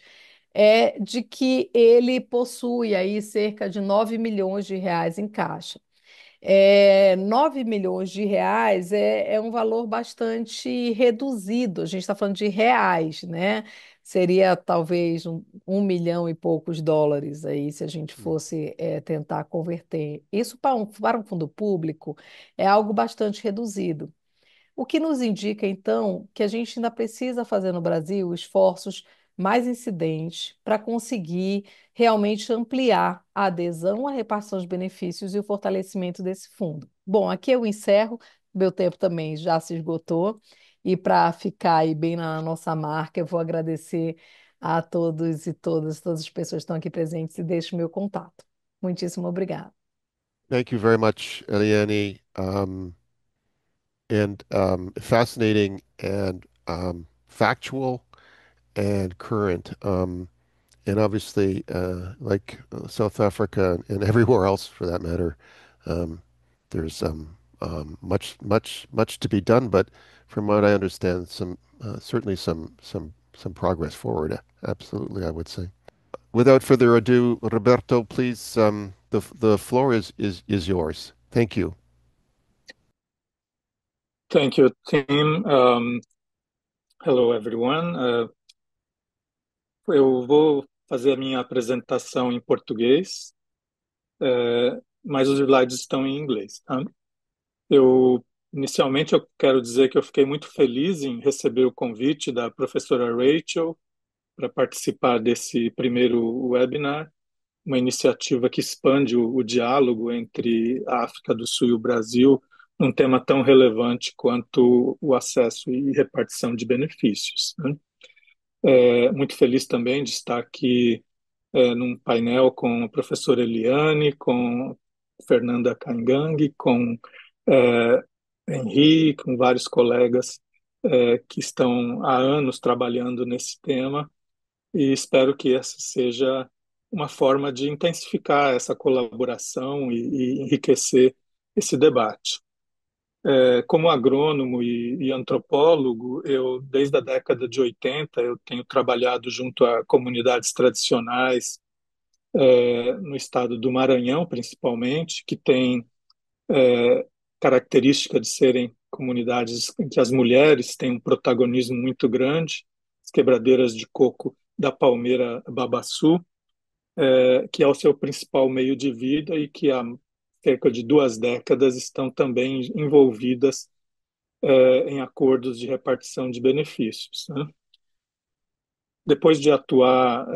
é de que ele possui aí cerca de 9 milhões de reais em caixa. 9 milhões de reais é um valor bastante reduzido. A gente está falando de reais, né? Seria talvez 1 milhão e poucos dólares aí, se a gente fosse tentar converter. Isso para um fundo público é algo bastante reduzido. O que nos indica, então, que a gente ainda precisa fazer no Brasil esforços mais incidentes para conseguir realmente ampliar a adesão à repartição de benefícios e o fortalecimento desse fundo. Bom, aqui eu encerro, meu tempo também já se esgotou, e para ficar aí bem na nossa marca, eu vou agradecer a todos e todas as pessoas que estão aqui presentes e deixo o meu contato. Muitíssimo obrigada. Thank you very much, Eliane. And fascinating and factual and current. And obviously, like South Africa and everywhere else for that matter, um, there's much to be done. But from what I understand, certainly some progress forward. Absolutely, I would say. Without further ado, Roberto, please, the floor is yours. Thank you. Thank you, Tim. Hello, everyone. Eu vou fazer a minha apresentação em português, mas os slides estão em inglês, tá? Inicialmente, eu quero dizer que eu fiquei muito feliz em receber o convite da professora Rachel para participar desse primeiro webinar, uma iniciativa que expande o diálogo entre a África do Sul e o Brasil, num tema tão relevante quanto o acesso e repartição de benefícios, né? Muito feliz também de estar aqui num painel com a professora Eliane, com Fernanda Caingang, com é, Henri, com vários colegas que estão há anos trabalhando nesse tema, e espero que essa seja uma forma de intensificar essa colaboração e enriquecer esse debate. Como agrônomo e antropólogo, eu desde a década de 80 eu tenho trabalhado junto a comunidades tradicionais no estado do Maranhão, principalmente, que tem característica de serem comunidades em que as mulheres têm um protagonismo muito grande, as quebradeiras de coco da Palmeira Babaçu, que é o seu principal meio de vida e que há cerca de 2 décadas estão também envolvidas em acordos de repartição de benefícios, né? Depois de atuar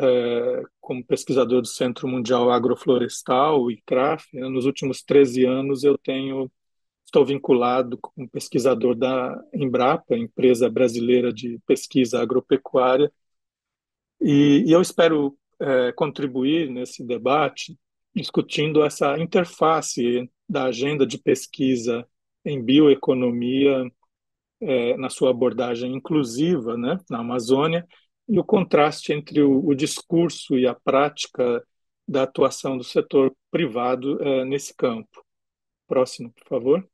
como pesquisador do Centro Mundial Agroflorestal, o ICRAF, né, nos últimos 13 anos estou vinculado como pesquisador da Embrapa, empresa brasileira de pesquisa agropecuária, e eu espero contribuir nesse debate discutindo essa interface da agenda de pesquisa em bioeconomia na sua abordagem inclusiva, né, na Amazônia, e o contraste entre o discurso e a prática da atuação do setor privado nesse campo. Próximo, por favor.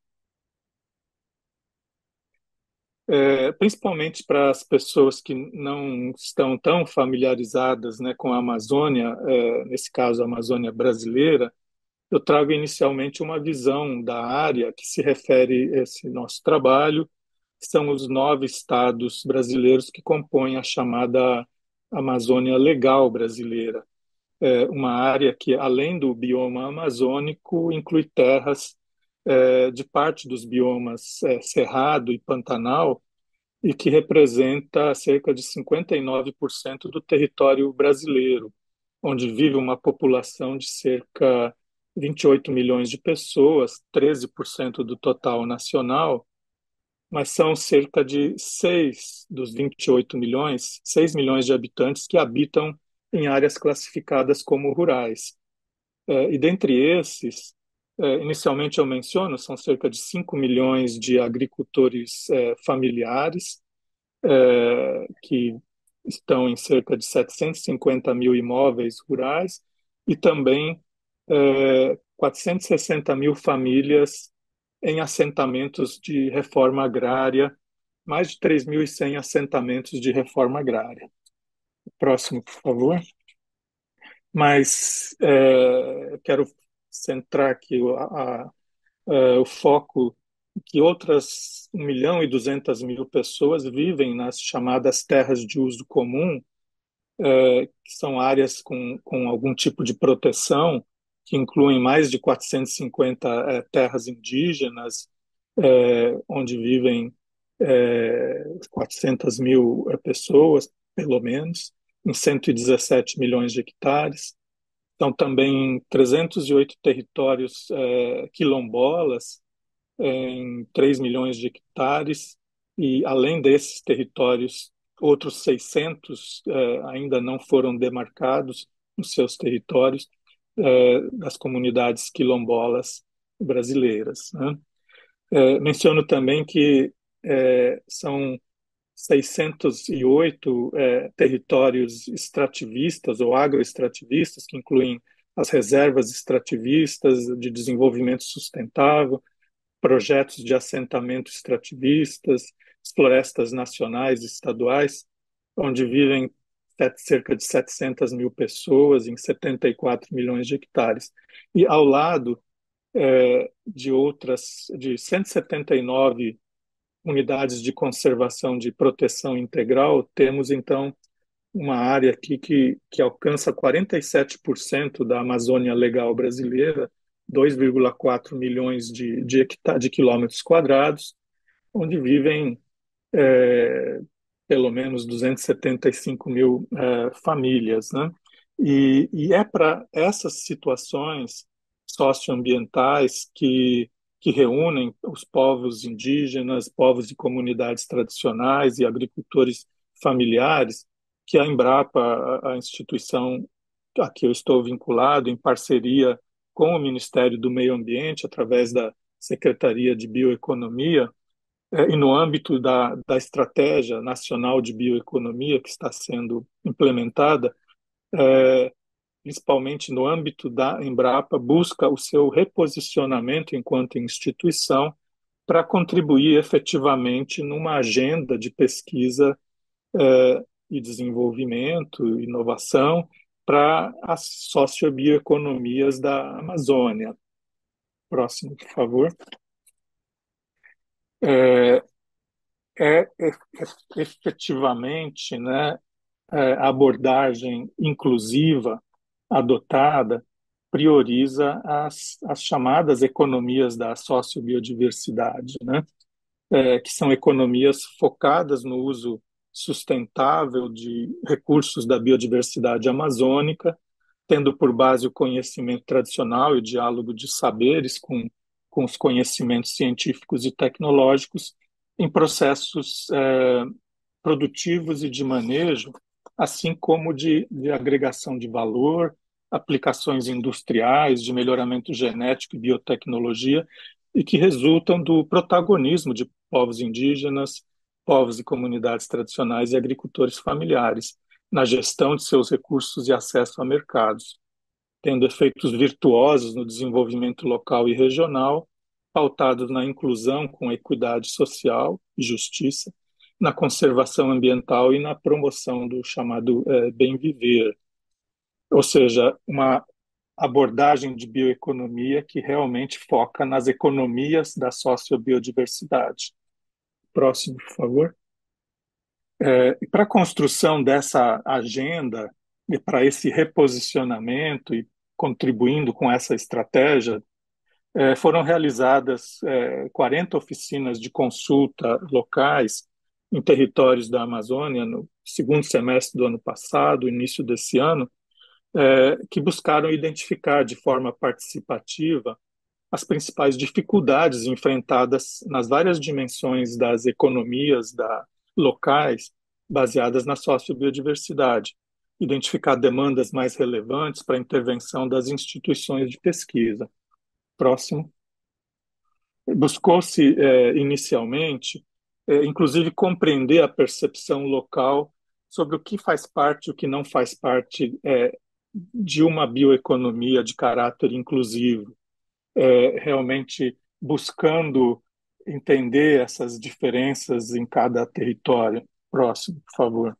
Principalmente para as pessoas que não estão tão familiarizadas, né, com a Amazônia, nesse caso a Amazônia brasileira, eu trago inicialmente uma visão da área que se refere a esse nosso trabalho, que são os 9 estados brasileiros que compõem a chamada Amazônia Legal brasileira. Uma área que, além do bioma amazônico, inclui terras de parte dos biomas Cerrado e Pantanal, e que representa cerca de 59% do território brasileiro, onde vive uma população de cerca de 28 milhões de pessoas, 13% do total nacional, mas são cerca de 6 dos 28 milhões, 6 milhões de habitantes que habitam em áreas classificadas como rurais. E dentre esses, inicialmente eu menciono, são cerca de 5 milhões de agricultores familiares, que estão em cerca de 750 mil imóveis rurais e também 460 mil famílias em assentamentos de reforma agrária, mais de 3.100 assentamentos de reforma agrária. Próximo, por favor. Mas quero centrar aqui o foco que outras 1.200.000 pessoas vivem nas chamadas terras de uso comum, que são áreas com algum tipo de proteção, que incluem mais de 450 terras indígenas, onde vivem 400 mil pessoas, pelo menos, em 117 milhões de hectares. Então, também 308 territórios quilombolas, em 3 milhões de hectares, e além desses territórios, outros 600 ainda não foram demarcados nos seus territórios das comunidades quilombolas brasileiras, né? Menciono também que são 608 territórios extrativistas ou agroextrativistas, que incluem as reservas extrativistas de desenvolvimento sustentável, projetos de assentamento extrativistas, florestas nacionais e estaduais, onde vivem cerca de 700 mil pessoas em 74 milhões de hectares. E ao lado de 179 unidades de conservação de proteção integral, temos então uma área aqui que alcança 47% da Amazônia Legal brasileira, 2,4 milhões de quilômetros quadrados, onde vivem pelo menos 275 mil famílias, né? E é para essas situações socioambientais que reúnem os povos indígenas, povos e comunidades tradicionais e agricultores familiares, que a Embrapa, a instituição a que eu estou vinculado, em parceria com o Ministério do Meio Ambiente, através da Secretaria de Bioeconomia, e no âmbito da Estratégia Nacional de Bioeconomia, que está sendo implementada, principalmente no âmbito da Embrapa, busca o seu reposicionamento enquanto instituição para contribuir efetivamente numa agenda de pesquisa e desenvolvimento, inovação, para as sociobioeconomias da Amazônia. Próximo, por favor. É, efetivamente, né, a abordagem inclusiva adotada prioriza as chamadas economias da sociobiodiversidade, né? que são economias focadas no uso sustentável de recursos da biodiversidade amazônica, tendo por base o conhecimento tradicional e o diálogo de saberes com os conhecimentos científicos e tecnológicos em processos produtivos e de manejo, assim como de agregação de valor, aplicações industriais, de melhoramento genético e biotecnologia, e que resultam do protagonismo de povos indígenas, povos e comunidades tradicionais e agricultores familiares na gestão de seus recursos e acesso a mercados, tendo efeitos virtuosos no desenvolvimento local e regional, pautados na inclusão com equidade social e justiça, na conservação ambiental e na promoção do chamado bem viver, ou seja, uma abordagem de bioeconomia que realmente foca nas economias da sociobiodiversidade. Próximo, por favor. E para a construção dessa agenda e para esse reposicionamento e contribuindo com essa estratégia, foram realizadas 40 oficinas de consulta locais em territórios da Amazônia no segundo semestre do ano passado, início desse ano, que buscaram identificar de forma participativa as principais dificuldades enfrentadas nas várias dimensões das economias locais baseadas na sociobiodiversidade, identificar demandas mais relevantes para a intervenção das instituições de pesquisa. Próximo. Buscou-se inicialmente, inclusive, compreender a percepção local sobre o que faz parte e o que não faz parte de uma bioeconomia de caráter inclusivo, realmente buscando entender essas diferenças em cada território. Próximo, por favor.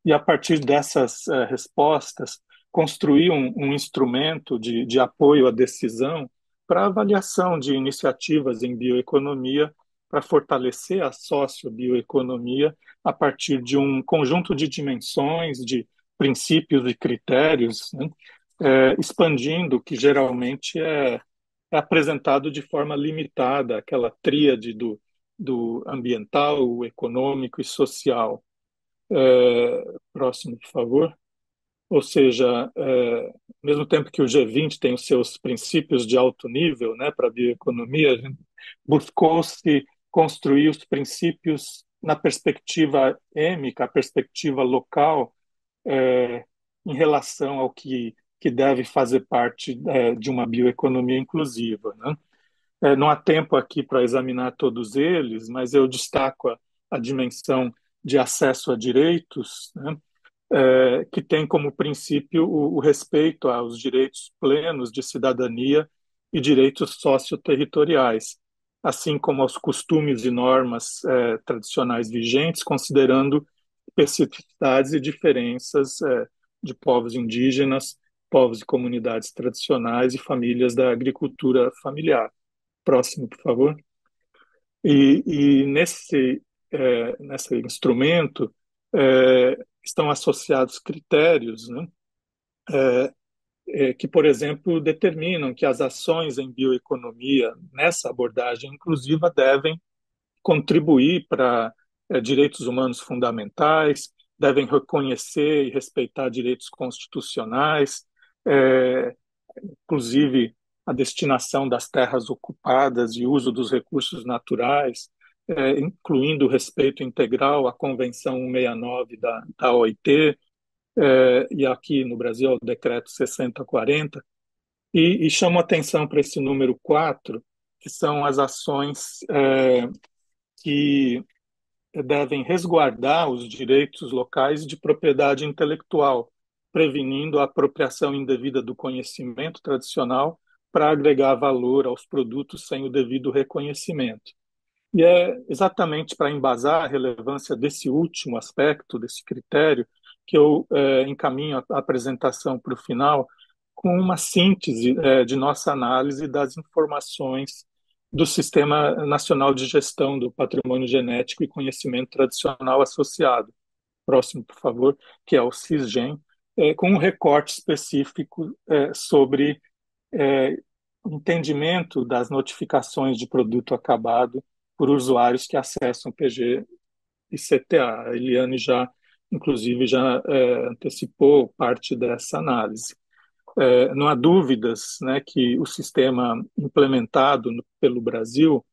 E a partir dessas respostas, construir um instrumento de apoio à decisão para avaliação de iniciativas em bioeconomia, para fortalecer a sociobioeconomia a partir de um conjunto de dimensões, de princípios e critérios, né? Expandindo, que geralmente é apresentado de forma limitada, aquela tríade do ambiental, o econômico e social. Próximo, por favor. Ou seja, ao mesmo tempo que o G20 tem os seus princípios de alto nível, né, para a bioeconomia, buscou-se construir os princípios na perspectiva émica, a perspectiva local, em relação ao que deve fazer parte de uma bioeconomia inclusiva, né? Não há tempo aqui para examinar todos eles, mas eu destaco a dimensão de acesso a direitos, né? Que tem como princípio o respeito aos direitos plenos de cidadania e direitos socioterritoriais, assim como aos costumes e normas tradicionais vigentes, considerando especificidades e diferenças de povos indígenas, povos e comunidades tradicionais e famílias da agricultura familiar. Próximo, por favor. E nesse instrumento estão associados critérios, né, que, por exemplo, determinam que as ações em bioeconomia nessa abordagem inclusiva devem contribuir para direitos humanos fundamentais, devem reconhecer e respeitar direitos constitucionais, inclusive a destinação das terras ocupadas e uso dos recursos naturais, incluindo o respeito integral à Convenção 169 da OIT, e aqui no Brasil o Decreto 6040, e chamo atenção para esse número 4, que são as ações que devem resguardar os direitos locais de propriedade intelectual, prevenindo a apropriação indevida do conhecimento tradicional para agregar valor aos produtos sem o devido reconhecimento. E é exatamente para embasar a relevância desse último aspecto, desse critério, que eu encaminho a apresentação para o final com uma síntese de nossa análise das informações do Sistema Nacional de Gestão do Patrimônio Genético e Conhecimento Tradicional Associado. Próximo, por favor, que é o CISGEM, com um recorte específico sobre entendimento das notificações de produto acabado por usuários que acessam PG e CTA. A Eliane já, inclusive, já antecipou parte dessa análise. Não há dúvidas, né, que o sistema implementado pelo Brasil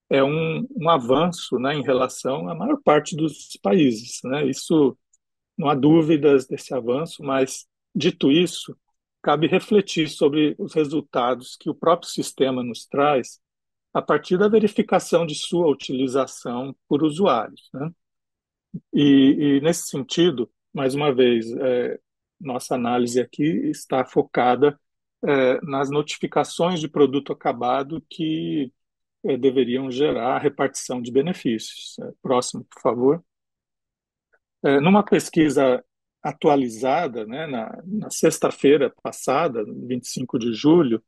é um avanço, né, em relação à maior parte dos países, né? Isso não há dúvidas desse avanço, mas dito isso, cabe refletir sobre os resultados que o próprio sistema nos traz a partir da verificação de sua utilização por usuários, né? Nesse sentido, mais uma vez, nossa análise aqui está focada nas notificações de produto acabado que deveriam gerar repartição de benefícios. Próximo, por favor. Numa pesquisa atualizada, né, na sexta-feira passada, 25 de julho,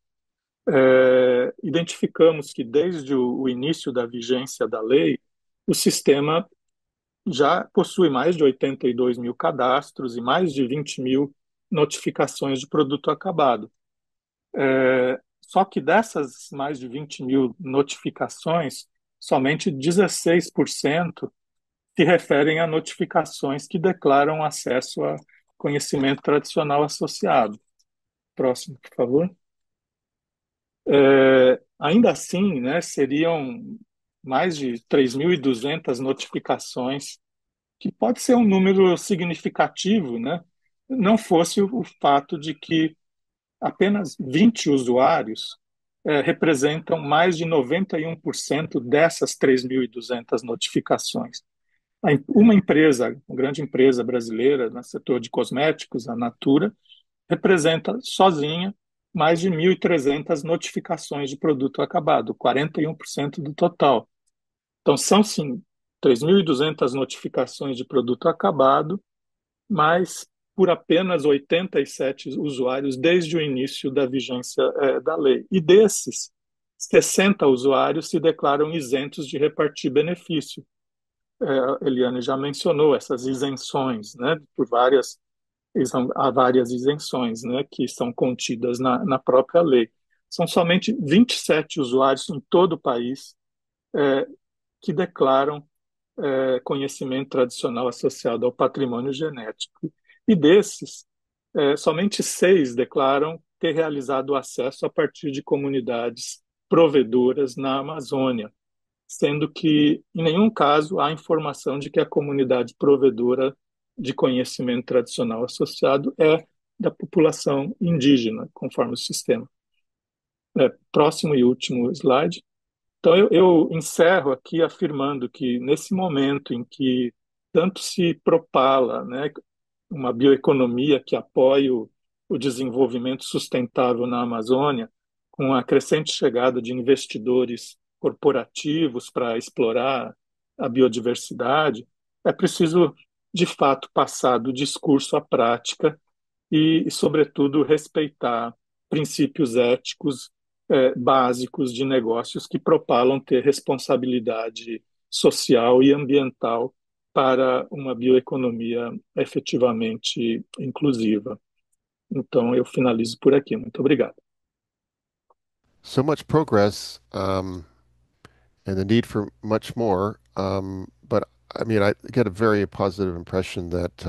identificamos que desde o início da vigência da lei, o sistema já possui mais de 82 mil cadastros e mais de 20 mil notificações de produto acabado. Só que dessas mais de 20 mil notificações, somente 16% se referem a notificações que declaram acesso a conhecimento tradicional associado. Próximo, por favor. Ainda assim, né, seriam mais de 3.200 notificações, que pode ser um número significativo, né, não fosse o fato de que apenas 20 usuários representam mais de 91% dessas 3.200 notificações. Uma empresa, uma grande empresa brasileira no setor de cosméticos, a Natura, representa sozinha mais de 1.300 notificações de produto acabado, 41% do total. Então, são, sim, 3.200 notificações de produto acabado, mas por apenas 87 usuários desde o início da vigência da lei. E desses, 60 usuários se declaram isentos de repartir benefício. Eliane já mencionou essas isenções, né, há várias isenções, né, que são contidas na própria lei. São somente 27 usuários em todo o país que declaram conhecimento tradicional associado ao patrimônio genético. E desses, somente 6 declaram ter realizado o acesso a partir de comunidades provedoras na Amazônia, sendo que, em nenhum caso, há informação de que a comunidade provedora de conhecimento tradicional associado é da população indígena, conforme o sistema. Próximo e último slide. Então, eu encerro aqui afirmando que, nesse momento em que tanto se propala, né, uma bioeconomia que apoie o desenvolvimento sustentável na Amazônia, com a crescente chegada de investidores corporativos para explorar a biodiversidade, é preciso, de fato, passar do discurso à prática sobretudo, respeitar princípios éticos básicos de negócios que propalam ter responsabilidade social e ambiental para uma bioeconomia efetivamente inclusiva. Então, eu finalizo por aqui. Muito obrigado. So much progress, and the need for much more. But I mean, I get a very positive impression that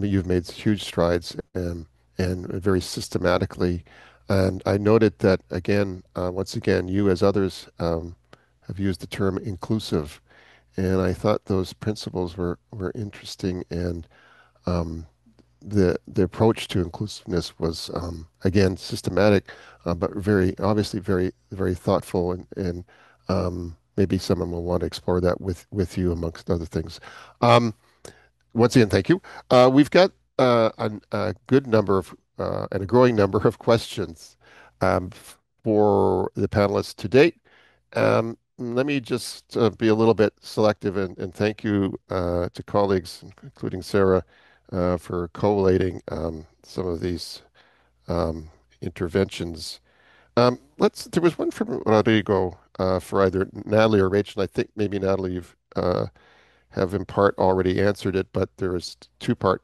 you've made huge strides and very systematically. And I noted that again, once again, you as others have used the term inclusive, and I thought those principles were interesting. And um, the approach to inclusiveness was again systematic, but very obviously very thoughtful, and maybe someone will want to explore that with you amongst other things. Um, Once again, thank you. We've got a good number of and a growing number of questions for the panelists to date. Let me just be a little bit selective and thank you to colleagues, including Sarah, for collating some of these um, interventions. There was one from Rodrigo for either Natalie or Rachel. I think maybe Natalie, you've have in part already answered it, but there is two-part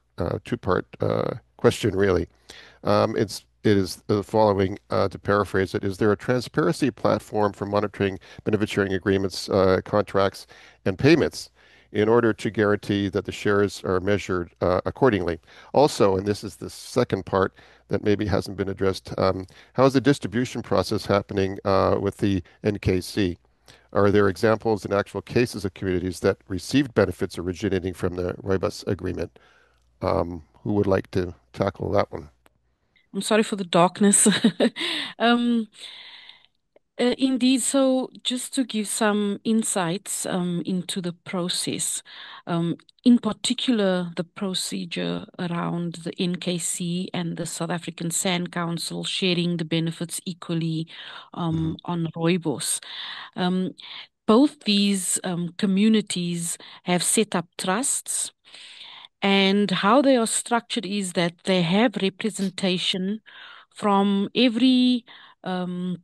question really. it is the following, to paraphrase it: is there a transparency platform for monitoring benefit sharing agreements, contracts, and payments in order to guarantee that the shares are measured accordingly? Also, and this is the second part that maybe hasn't been addressed, how is the distribution process happening with the NKC? Are there examples and actual cases of communities that received benefits originating from the Roibos agreement? Who would like to tackle that one? I'm sorry for the darkness. Um, Indeed, so just to give some insights into the process, um, in particular, the procedure around the NKC and the South African Sand Council sharing the benefits equally Hmm. on Rooibos. Um, both these communities have set up trusts, and how they are structured is that they have representation from every um,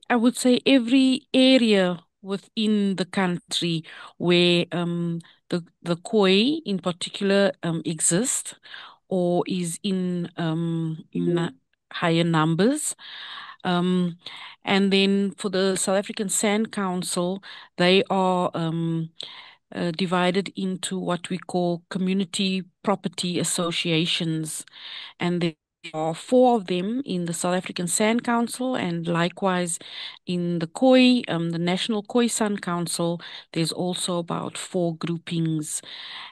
I would say every area within the country where the Khoi in particular exists or is in higher numbers. Um, and then for the South African Sand Council, they are divided into what we call community property associations, and there are four of them in the South African Sand Council, and likewise in the Khoi, the National Khoi Sun Council, there's also about four groupings.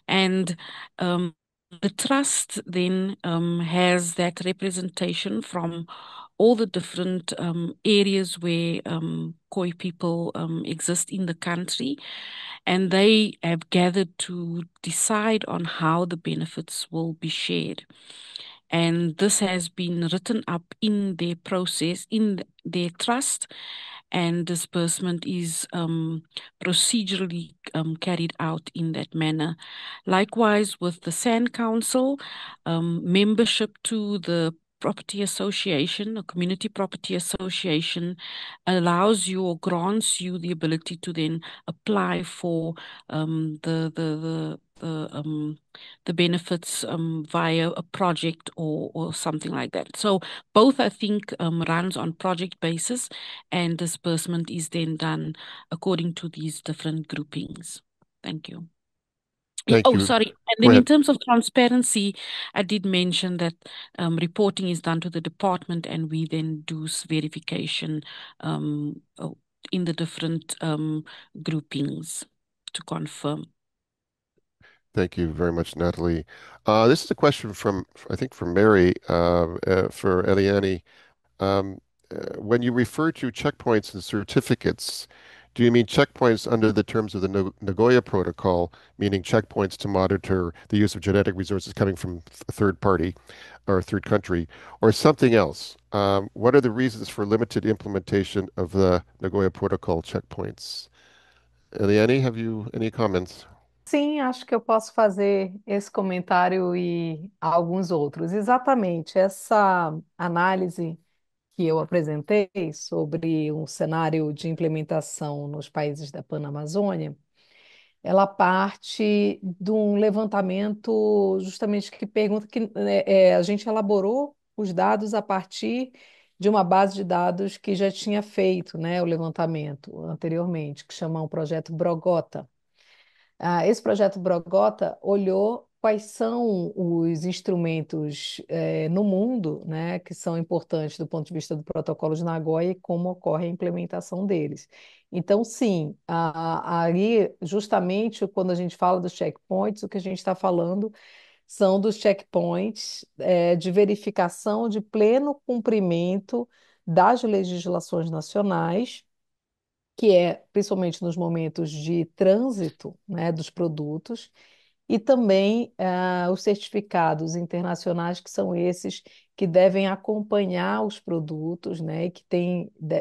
And the trust then has that representation from all the different areas where Khoi people exist in the country, and they have gathered to decide on how the benefits will be shared. And this has been written up in their process, in their trust, and disbursement is procedurally carried out in that manner. Likewise, with the Sand Council, membership to the property association, a community property association, allows you or grants you the ability to then apply for the benefits via a project or something like that. So both, I think, runs on project basis, and disbursement is then done according to these different groupings. Thank you. Thank Oh, you. sorry. And Go then in ahead. terms of transparency, I did mention that reporting is done to the department, and we then do verification in the different groupings to confirm. Thank you very much, Natalie. This is a question from, I think, from Mary, for Eliane. Um, when you refer to checkpoints and certificates, do you mean checkpoints under the terms of the Nagoya Protocol, meaning checkpoints to monitor the use of genetic resources coming from a third party or a third country, or something else? What are the reasons for limited implementation of the Nagoya Protocol checkpoints? Eliane, have you any comments? Sim, acho que eu posso fazer esse comentário e alguns outros. Exatamente, essa análise que eu apresentei sobre um cenário de implementação nos países da Panamazônia, ela parte de um levantamento justamente que pergunta que a gente elaborou os dados a partir de uma base de dados que já tinha feito, né, o levantamento anteriormente, que chama o projeto Brogota. Esse projeto Brogota olhou quais são os instrumentos no mundo, né, que são importantes do ponto de vista do protocolo de Nagoya e como ocorre a implementação deles. Então, sim, ali, justamente quando a gente fala dos checkpoints, o que a gente está falando são dos checkpoints de verificação de pleno cumprimento das legislações nacionais, que é principalmente nos momentos de trânsito, né, dos produtos, e também os certificados internacionais, que são esses que devem acompanhar os produtos, né, e que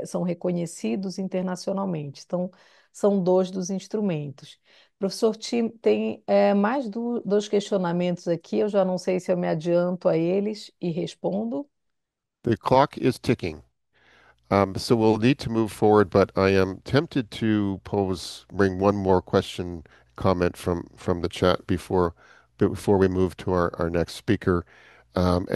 são reconhecidos internacionalmente. Então, são dois dos instrumentos. Professor Tim, tem mais dois questionamentos aqui, eu já não sei se eu me adianto a eles e respondo. The clock is ticking. So we'll need to move forward, but I am tempted to bring one more question, comment from the chat before we move to our next speaker. And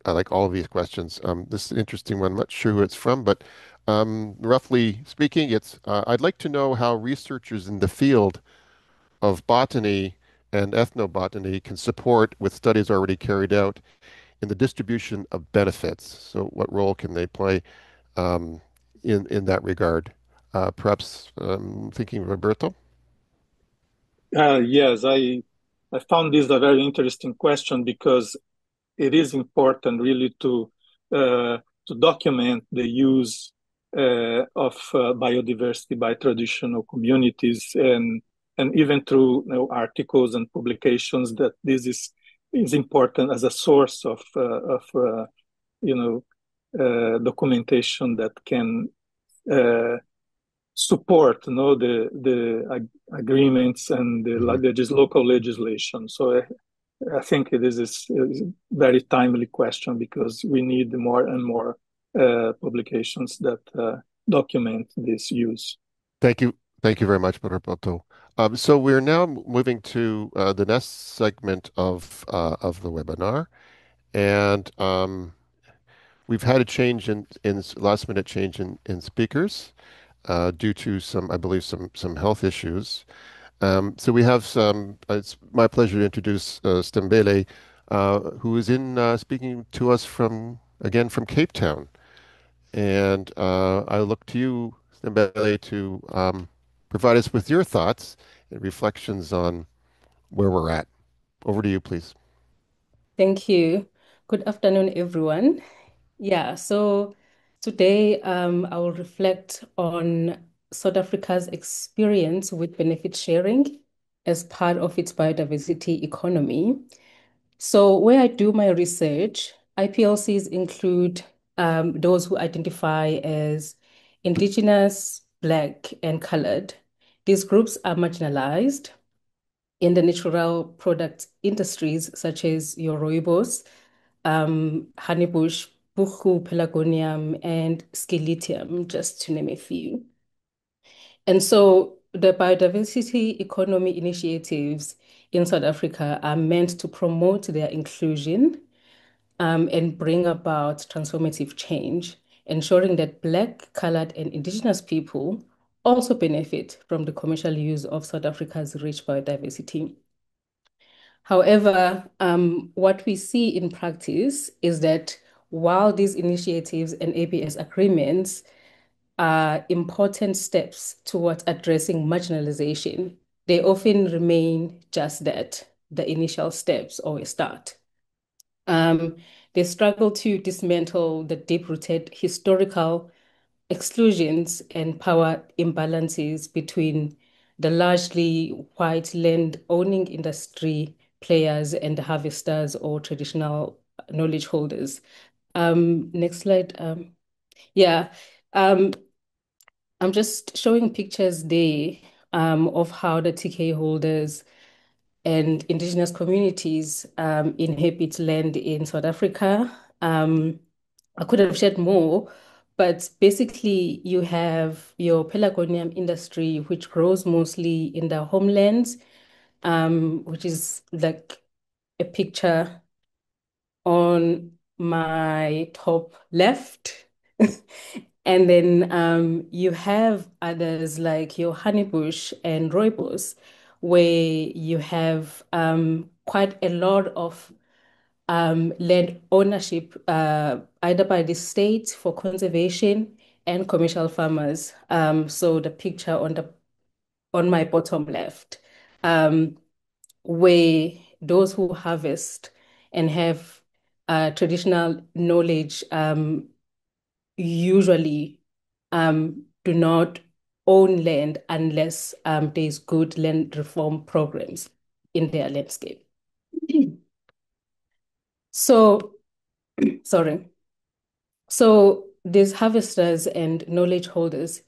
I like all of these questions. This is an interesting one. I'm not sure who it's from, but roughly speaking, I'd like to know how researchers in the field of botany and ethnobotany can support with studies already carried out in the distribution of benefits. So, what role can they play um, in that regard? Perhaps thinking Roberto. Yes, I found this a very interesting question because it is important really uh, to document the use of biodiversity by traditional communities, and even through articles and publications, that this is important as a source of you know documentation that can uh, support agreements and Hmm. the local legislation. So I think is a very timely question because we need more and more publications that document this use. Thank you. Thank you very much, Roberto. So we're now moving to the next segment of the webinar, and we've had a change in last minute change in speakers due to some, I believe, some health issues. So we have some. It's my pleasure to introduce Stembele, who is in speaking to us from Cape Town. And I look to you, Stembele, to provide us with your thoughts and reflections on where we're at. Over to you, please. Thank you. Good afternoon, everyone. Yeah, so today I will reflect on South Africa's experience with benefit sharing as part of its biodiversity economy. So, where I do my research, IPLCs include those who identify as Indigenous, Black, and colored. These groups are marginalized in the natural product industries such as your rooibos, honeybush, buchu, pelargonium, and scilitium, just to name a few. And so the biodiversity economy initiatives in South Africa are meant to promote their inclusion and bring about transformative change, ensuring that Black, colored, and Indigenous people also benefit from the commercial use of South Africa's rich biodiversity. However, what we see in practice is that while these initiatives and ABS agreements are important steps towards addressing marginalization, they often remain just that, the initial steps or a start. Um, they struggle to dismantle the deep-rooted historical exclusions and power imbalances between the largely white land owning industry players and the harvesters or traditional knowledge holders. Next slide. Yeah. Um, I'm just showing pictures there of how the TK holders and indigenous communities inhabit land in South Africa. I could have shared more, but basically you have your pelargonium industry, which grows mostly in the homelands, which is like a picture on my top left. And then you have others like your honeybush and rooibos, where you have quite a lot of land ownership, either by the state for conservation and commercial farmers. So the picture on my bottom left, um, where those who harvest and have traditional knowledge usually do not own land unless there's good land reform programs in their landscape. So, sorry. So these harvesters and knowledge holders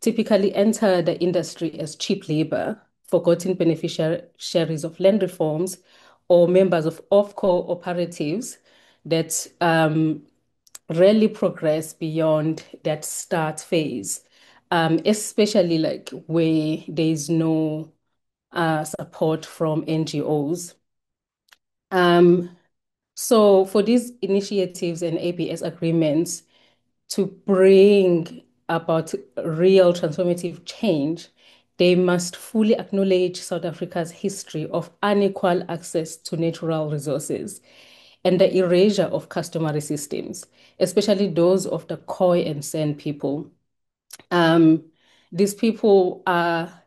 typically enter the industry as cheap labor, forgotten beneficiaries of land reforms, or members of cooperatives that rarely progress beyond that start phase, especially like where there is no support from NGOs. Um, so for these initiatives and ABS agreements to bring about real transformative change, they must fully acknowledge South Africa's history of unequal access to natural resources and the erasure of customary systems, especially those of the Khoi and San people. Um, these people are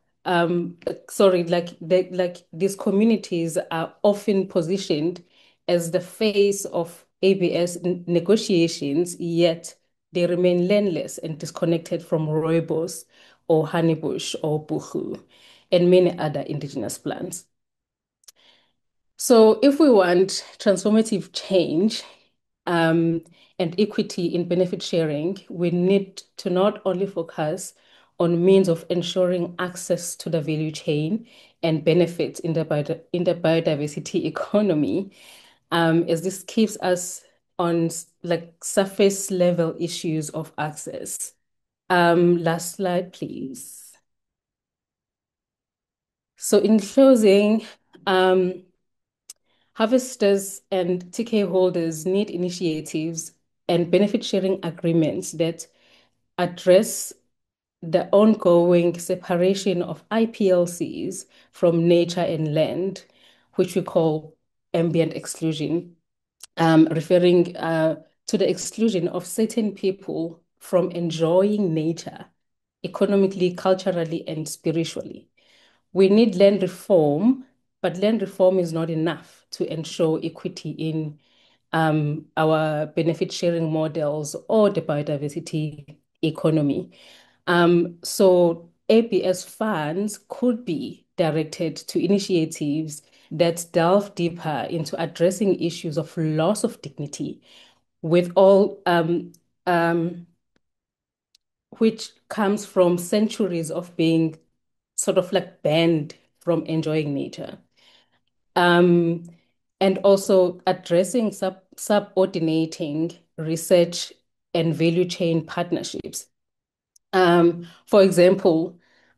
sorry, like these communities are often positioned as the face of ABS negotiations, yet they remain landless and disconnected from rooibos or honeybush or buchu and many other indigenous plants. So if we want transformative change, um, and equity in benefit sharing, we need to not only focus on means of ensuring access to the value chain and benefits in the biodiversity economy, as this keeps us on like surface level issues of access. Last slide, please. So in closing, harvesters and TK holders need initiatives and benefit sharing agreements that address the ongoing separation of IPLCs from nature and land, which we call ambient exclusion, referring to the exclusion of certain people from enjoying nature economically, culturally, and spiritually. We need land reform, but land reform is not enough to ensure equity in our benefit sharing models or the biodiversity economy. So ABS funds could be directed to initiatives that delve deeper into addressing issues of loss of dignity with all which comes from centuries of being sort of like banned from enjoying nature. Um, and also addressing subordinating research and value chain partnerships. For example,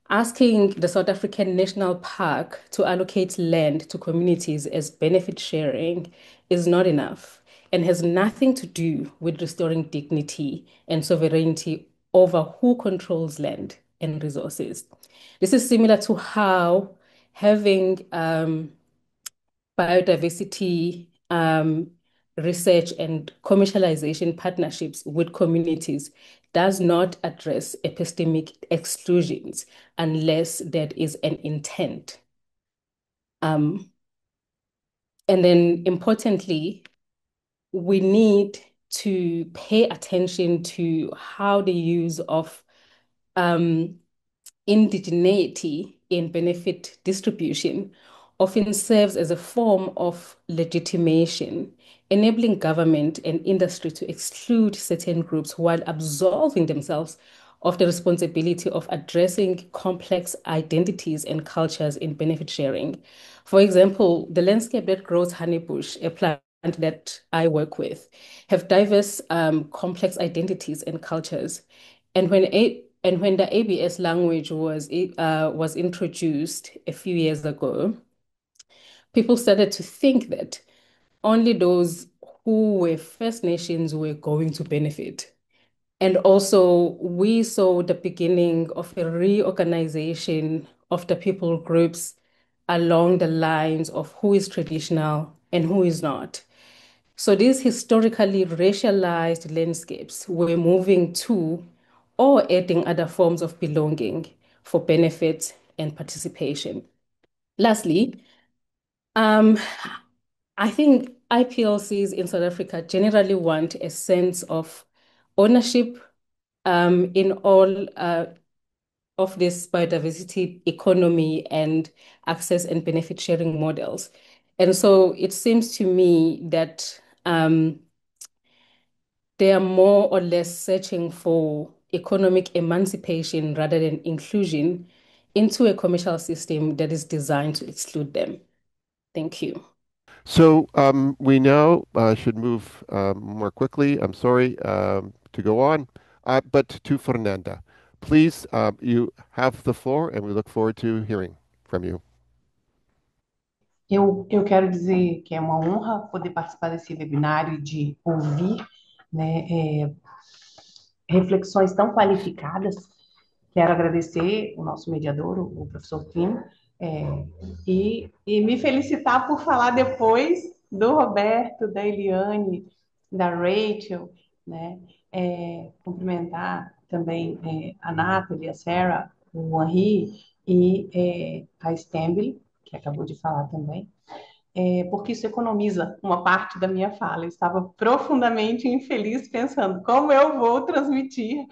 asking the South African National Park to allocate land to communities as benefit sharing is not enough and has nothing to do with restoring dignity and sovereignty over who controls land and resources. This is similar to how having biodiversity research and commercialization partnerships with communities does not address epistemic exclusions unless there is an intent. And then importantly, we need to pay attention to how the use of indigeneity in benefit distribution often serves as a form of legitimation, enabling government and industry to exclude certain groups while absolving themselves of the responsibility of addressing complex identities and cultures in benefit sharing. For example, the landscape that grows honeybush, a plant that I work with, have diverse complex identities and cultures. And when the ABS language was introduced a few years ago, people started to think that only those who were First Nations were going to benefit. And also, we saw the beginning of a reorganization of the people groups along the lines of who is traditional and who is not. So these historically racialized landscapes were moving to or adding other forms of belonging for benefit and participation. Lastly, um, I think IPLCs in South Africa generally want a sense of ownership in all of this biodiversity economy and access and benefit sharing models. And so it seems to me that they are more or less searching for economic emancipation rather than inclusion into a commercial system that is designed to exclude them. Thank you. So we now should move more quickly. I'm sorry to go on, but to Fernanda. Please, you have the floor, and we look forward to hearing from you. Eu quero dizer que é uma honra poder participar desse webinário e de ouvir, né, reflexões tão qualificadas. Quero agradecer o nosso mediador, o professor Tim, e me felicitar por falar depois do Roberto, da Eliane, da Rachel, né? Cumprimentar também a Nathalie, a Sarah, o Henri e a Stembly, que acabou de falar também, porque isso economiza uma parte da minha fala. Eu estava profundamente infeliz pensando como eu vou transmitir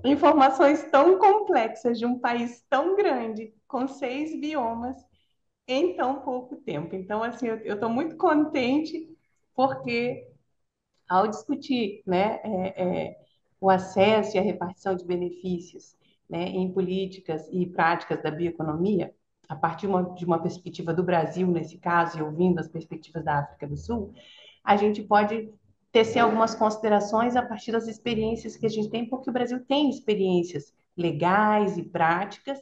informações tão complexas de um país tão grande, com 6 biomas, em tão pouco tempo. Então, assim, eu estou muito contente porque ao discutir, né, o acesso e a repartição de benefícios, né, em políticas e práticas da bioeconomia, a partir de uma perspectiva do Brasil, nesse caso, e ouvindo as perspectivas da África do Sul, a gente pode tecer algumas considerações a partir das experiências que a gente tem, porque o Brasil tem experiências legais e práticas,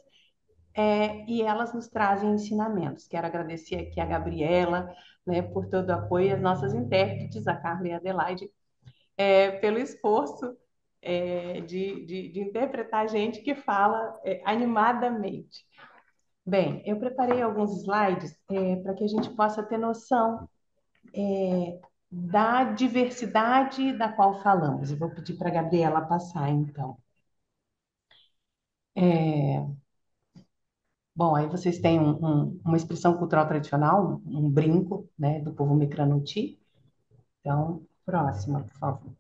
e elas nos trazem ensinamentos. Quero agradecer aqui a Gabriela, né, por todo o apoio, e as nossas intérpretes, a Carla e a Adelaide, pelo esforço de interpretar a gente que fala animadamente. Bem, eu preparei alguns slides para que a gente possa ter noção da diversidade da qual falamos. Eu vou pedir para a Gabriela passar, então. Bom, aí vocês têm uma expressão cultural tradicional, um brinco, né, do povo Micranuti. Então, próxima, por favor.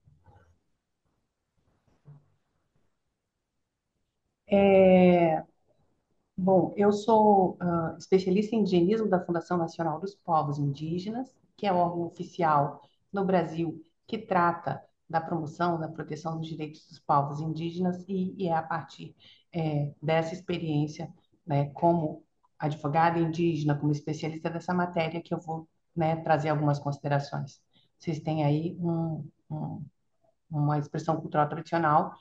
Bom, eu sou especialista em indigenismo da Fundação Nacional dos Povos Indígenas, que é o órgão oficial no Brasil que trata da promoção, da proteção dos direitos dos povos indígenas, e é a partir dessa experiência, né, como advogada indígena, como especialista dessa matéria, que eu vou, né, trazer algumas considerações. Vocês têm aí uma expressão cultural tradicional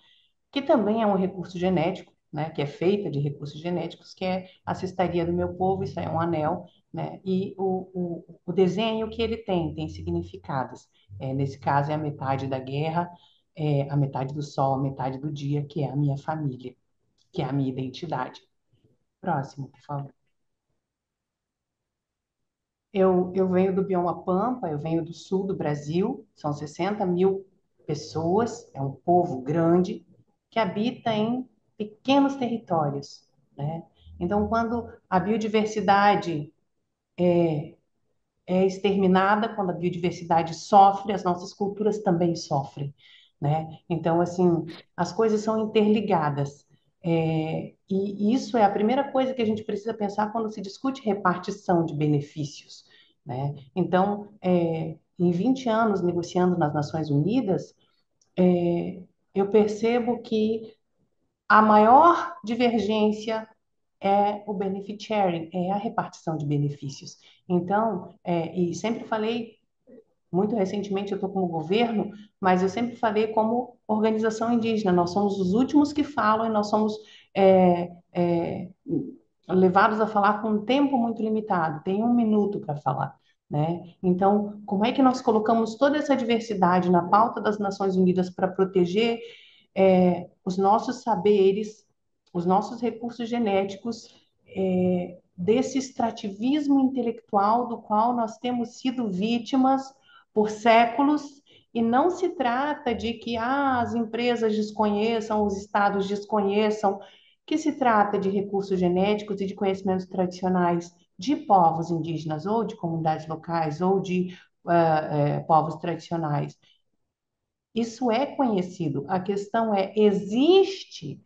que também é um recurso genético, né, que é feita de recursos genéticos, que é a cestaria do meu povo, isso é um anel, né, e o desenho que ele tem significados. Nesse caso, é a metade da guerra, a metade do sol, a metade do dia, que é a minha família, que é a minha identidade. Próximo, por favor. Eu venho do bioma Pampa, eu venho do sul do Brasil, são 60 mil pessoas, é um povo grande que habita em pequenos territórios, né? Então, quando a biodiversidade é exterminada, quando a biodiversidade sofre, as nossas culturas também sofrem, né? Então, assim, as coisas são interligadas. E isso é a primeira coisa que a gente precisa pensar quando se discute repartição de benefícios, né? Então, em 20 anos negociando nas Nações Unidas, eu percebo que a maior divergência é o benefit sharing, é a repartição de benefícios. Então, e sempre falei, muito recentemente eu estou como governo, mas eu sempre falei como organização indígena, nós somos os últimos que falam e nós somos é, é, levados a falar com um tempo muito limitado, tem 1 minuto para falar. Né? Então, como é que nós colocamos toda essa diversidade na pauta das Nações Unidas para proteger os nossos saberes, os nossos recursos genéticos, desse extrativismo intelectual do qual nós temos sido vítimas por séculos, e não se trata de que as empresas desconheçam, os estados desconheçam, que se trata de recursos genéticos e de conhecimentos tradicionais de povos indígenas ou de comunidades locais ou de povos tradicionais. Isso é conhecido. A questão é: existe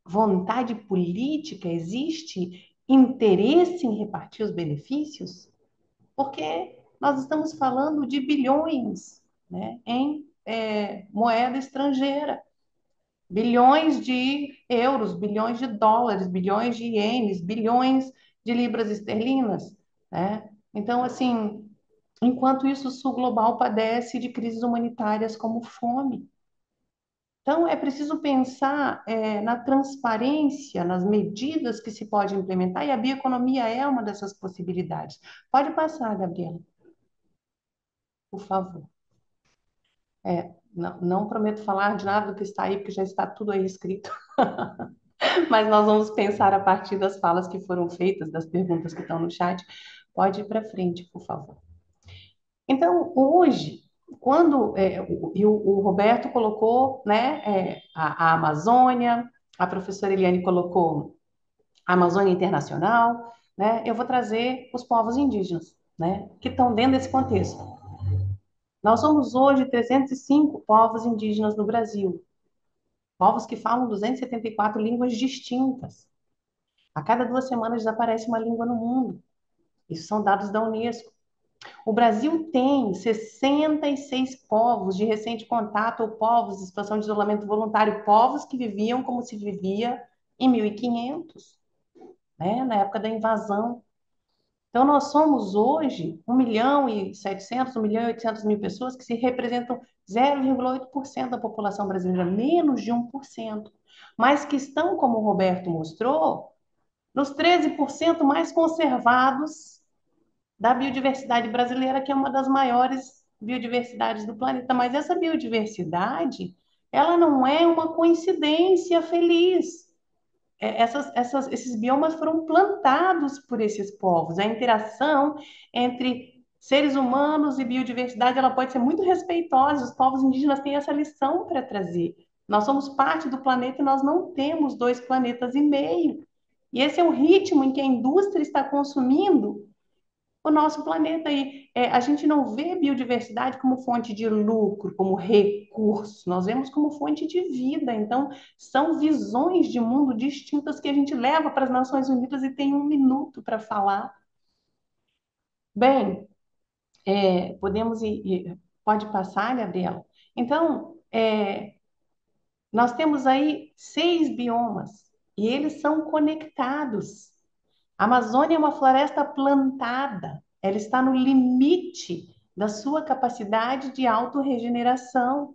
vontade política, existe interesse em repartir os benefícios? Porque nós estamos falando de bilhões, né, em moeda estrangeira, bilhões de euros, bilhões de dólares, bilhões de ienes, bilhões de libras esterlinas, né? Então, assim, enquanto isso, o sul global padece de crises humanitárias como fome, Então, é preciso pensar na transparência, nas medidas que se pode implementar, e a bioeconomia é uma dessas possibilidades. Pode passar, Gabriela, por favor. Não prometo falar de nada do que está aí, porque já está tudo aí escrito. Mas nós vamos pensar a partir das falas que foram feitas, das perguntas que estão no chat. Pode ir para frente, por favor. Então, hoje, o Roberto colocou, né, a Amazônia, a professora Eliane colocou a Amazônia Internacional, né, eu vou trazer os povos indígenas, né, que estão dentro desse contexto. Nós somos hoje 305 povos indígenas no Brasil, povos que falam 274 línguas distintas. A cada 2 semanas desaparece uma língua no mundo. Isso são dados da Unesco. O Brasil tem 66 povos de recente contato ou povos de situação de isolamento voluntário, povos que viviam como se vivia em 1500, né, na época da invasão. Então, nós somos hoje 1.700.000, 1.800.000 pessoas que se representam 0,8% da população brasileira, menos de 1%, mas que estão, como o Roberto mostrou, nos 13% mais conservados da biodiversidade brasileira, que é uma das maiores biodiversidades do planeta. Mas essa biodiversidade, ela não é uma coincidência feliz. Esses biomas foram plantados por esses povos. A interação entre seres humanos e biodiversidade, ela pode ser muito respeitosa. Os povos indígenas têm essa lição para trazer. Nós somos parte do planeta e nós não temos 2,5 planetas. E esse é o ritmo em que a indústria está consumindo o nosso planeta aí. A gente não vê biodiversidade como fonte de lucro, como recurso, nós vemos como fonte de vida. Então, são visões de mundo distintas que a gente leva para as Nações Unidas e tem 1 minuto para falar. Bem, podemos ir, pode passar, Gabriela? Então, nós temos aí 6 biomas e eles são conectados. A Amazônia é uma floresta plantada, ela está no limite da sua capacidade de autorregeneração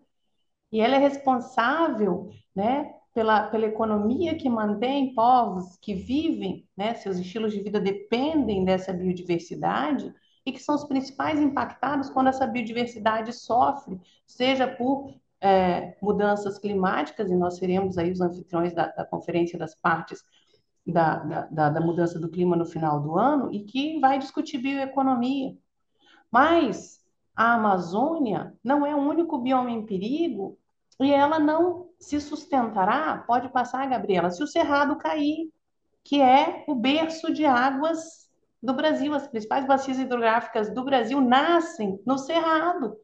e ela é responsável, né, pela economia que mantém povos que vivem, né, seus estilos de vida dependem dessa biodiversidade e que são os principais impactados quando essa biodiversidade sofre, seja por mudanças climáticas, e nós seremos aí os anfitriões da Conferência das Partes da mudança do clima no final do ano e que vai discutir bioeconomia. Mas a Amazônia não é o único bioma em perigo e ela não se sustentará, pode passar, Gabriela, se o Cerrado cair, que é o berço de águas do Brasil. As principais bacias hidrográficas do Brasil nascem no Cerrado,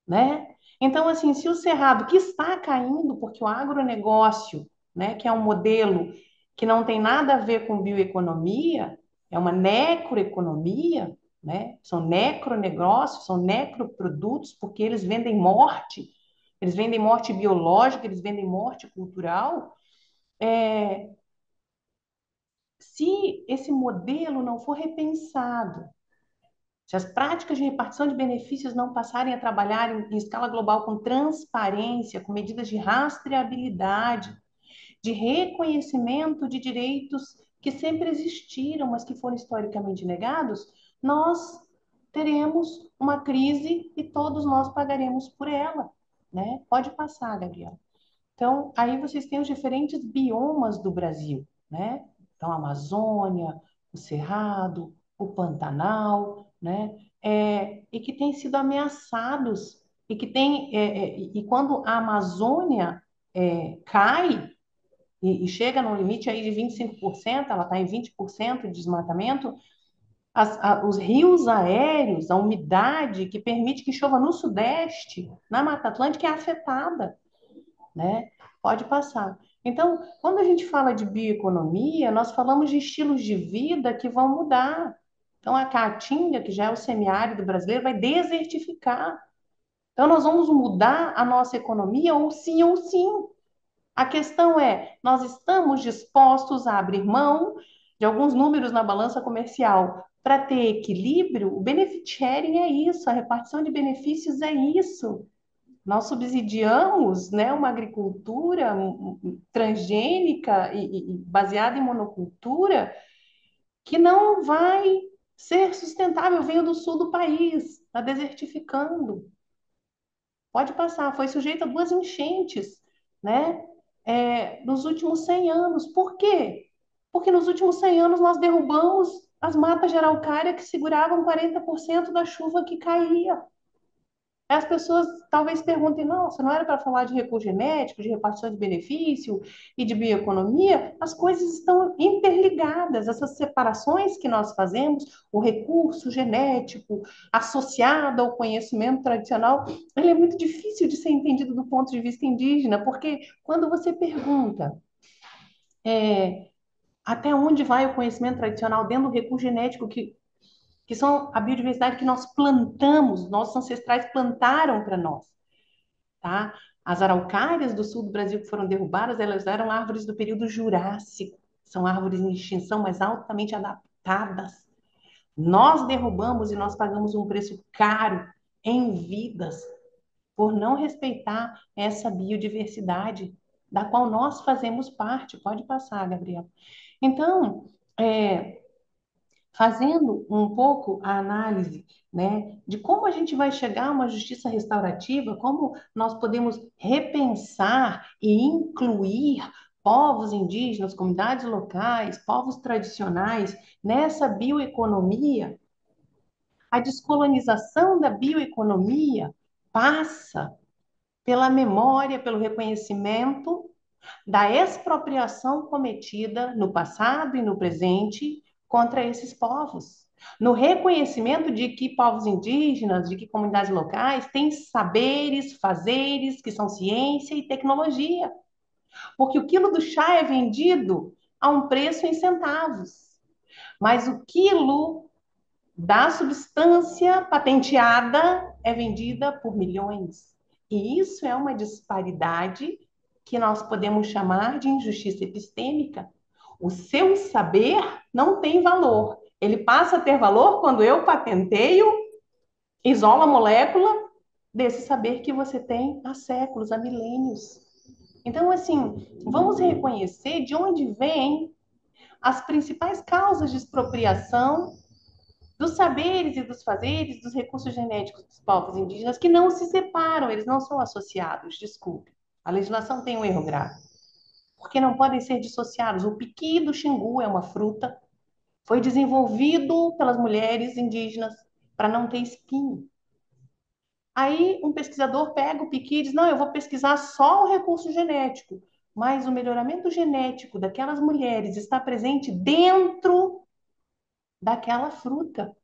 né? Então, assim, se o Cerrado, que está caindo, porque o agronegócio, né, que é um modelo que não tem nada a ver com bioeconomia, é uma necroeconomia, né? São necronegócios, são necroprodutos, porque eles vendem morte biológica, eles vendem morte cultural. Se esse modelo não for repensado, se as práticas de repartição de benefícios não passarem a trabalhar em escala global com transparência, com medidas de rastreabilidade, de reconhecimento de direitos que sempre existiram, mas que foram historicamente negados, nós teremos uma crise e todos nós pagaremos por ela, né? Pode passar, Gabriela. Então, aí vocês têm os diferentes biomas do Brasil, né? Então, a Amazônia, o Cerrado, o Pantanal, né? E que têm sido ameaçados e que tem e quando a Amazônia cai e chega no limite aí de 25%, ela está em 20% de desmatamento, os rios aéreos, a umidade que permite que chova no Sudeste, na Mata Atlântica, é afetada, né? Pode passar. Então, quando a gente fala de bioeconomia, nós falamos de estilos de vida que vão mudar. Então, a Caatinga, que já é o semiárido brasileiro, vai desertificar. Então, nós vamos mudar a nossa economia ou sim ou sim. A questão é, nós estamos dispostos a abrir mão de alguns números na balança comercial para ter equilíbrio? O benefit sharing é isso, a repartição de benefícios é isso. Nós subsidiamos, né, uma agricultura transgênica e baseada em monocultura que não vai ser sustentável. Venho do sul do país, está desertificando. Pode passar, foi sujeito a duas enchentes, né? Nos últimos 100 anos. Por quê? Porque nos últimos 100 anos nós derrubamos as matas de araucária que seguravam 40% da chuva que caía. As pessoas talvez perguntem, nossa, não era para falar de recurso genético, de repartição de benefício e de bioeconomia? As coisas estão interligadas. Essas separações que nós fazemos, o recurso genético associado ao conhecimento tradicional, ele é muito difícil de ser entendido do ponto de vista indígena, porque quando você pergunta até onde vai o conhecimento tradicional dentro do recurso genético que são a biodiversidade que nós plantamos, nossos ancestrais plantaram para nós, tá? As araucárias do sul do Brasil que foram derrubadas, elas eram árvores do período Jurássico, são árvores em extinção, mas altamente adaptadas. Nós derrubamos e nós pagamos um preço caro em vidas por não respeitar essa biodiversidade da qual nós fazemos parte. Pode passar, Gabriel. Então, fazendo um pouco a análise, né, de como a gente vai chegar a uma justiça restaurativa, como nós podemos repensar e incluir povos indígenas, comunidades locais, povos tradicionais nessa bioeconomia. A descolonização da bioeconomia passa pela memória, pelo reconhecimento da expropriação cometida no passado e no presente contra esses povos. No reconhecimento de que povos indígenas, de que comunidades locais têm saberes, fazeres, que são ciência e tecnologia. Porque o quilo do chá é vendido a um preço em centavos, mas o quilo da substância patenteada é vendida por milhões. E isso é uma disparidade que nós podemos chamar de injustiça epistêmica. O seu saber não tem valor. Ele passa a ter valor quando eu patenteio, isolo a molécula desse saber que você tem há séculos, há milênios. Então, assim, vamos reconhecer de onde vêm as principais causas de expropriação dos saberes e dos fazeres, dos recursos genéticos dos povos indígenas, que não se separam, eles não são associados, desculpe. A legislação tem um erro grave, porque não podem ser dissociados. O piqui do xingu é uma fruta, foi desenvolvido pelas mulheres indígenas para não ter espinho. Aí um pesquisador pega o piqui e diz, não, eu vou pesquisar só o recurso genético, mas o melhoramento genético daquelas mulheres está presente dentro daquela fruta.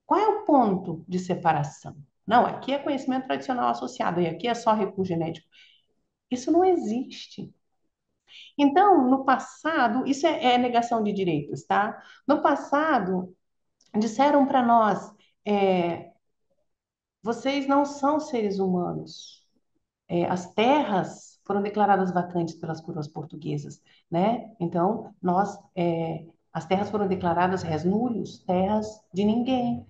Qual é o ponto de separação? Não, aqui é conhecimento tradicional associado e aqui é só recurso genético. Isso não existe. Então, no passado, isso é negação de direitos, tá? No passado, disseram para nós, vocês não são seres humanos. As terras foram declaradas vacantes pelas coroas portuguesas, né? Então, as terras foram declaradas res nullius, terras de ninguém.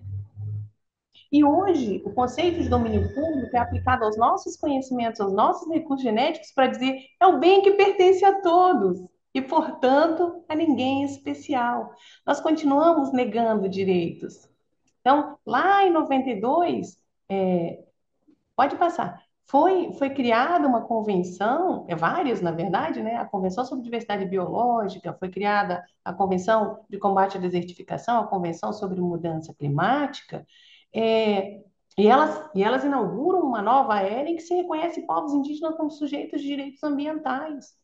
E hoje, o conceito de domínio público é aplicado aos nossos conhecimentos, aos nossos recursos genéticos, para dizer é o bem que pertence a todos e, portanto, a ninguém em especial. Nós continuamos negando direitos. Então, lá em 92, pode passar, foi criada uma convenção, várias, na verdade, né? A Convenção sobre Diversidade Biológica, foi criada a Convenção de Combate à Desertificação, a Convenção sobre Mudança Climática, é, e elas inauguram uma nova era em que se reconhece povos indígenas como sujeitos de direitos ambientais.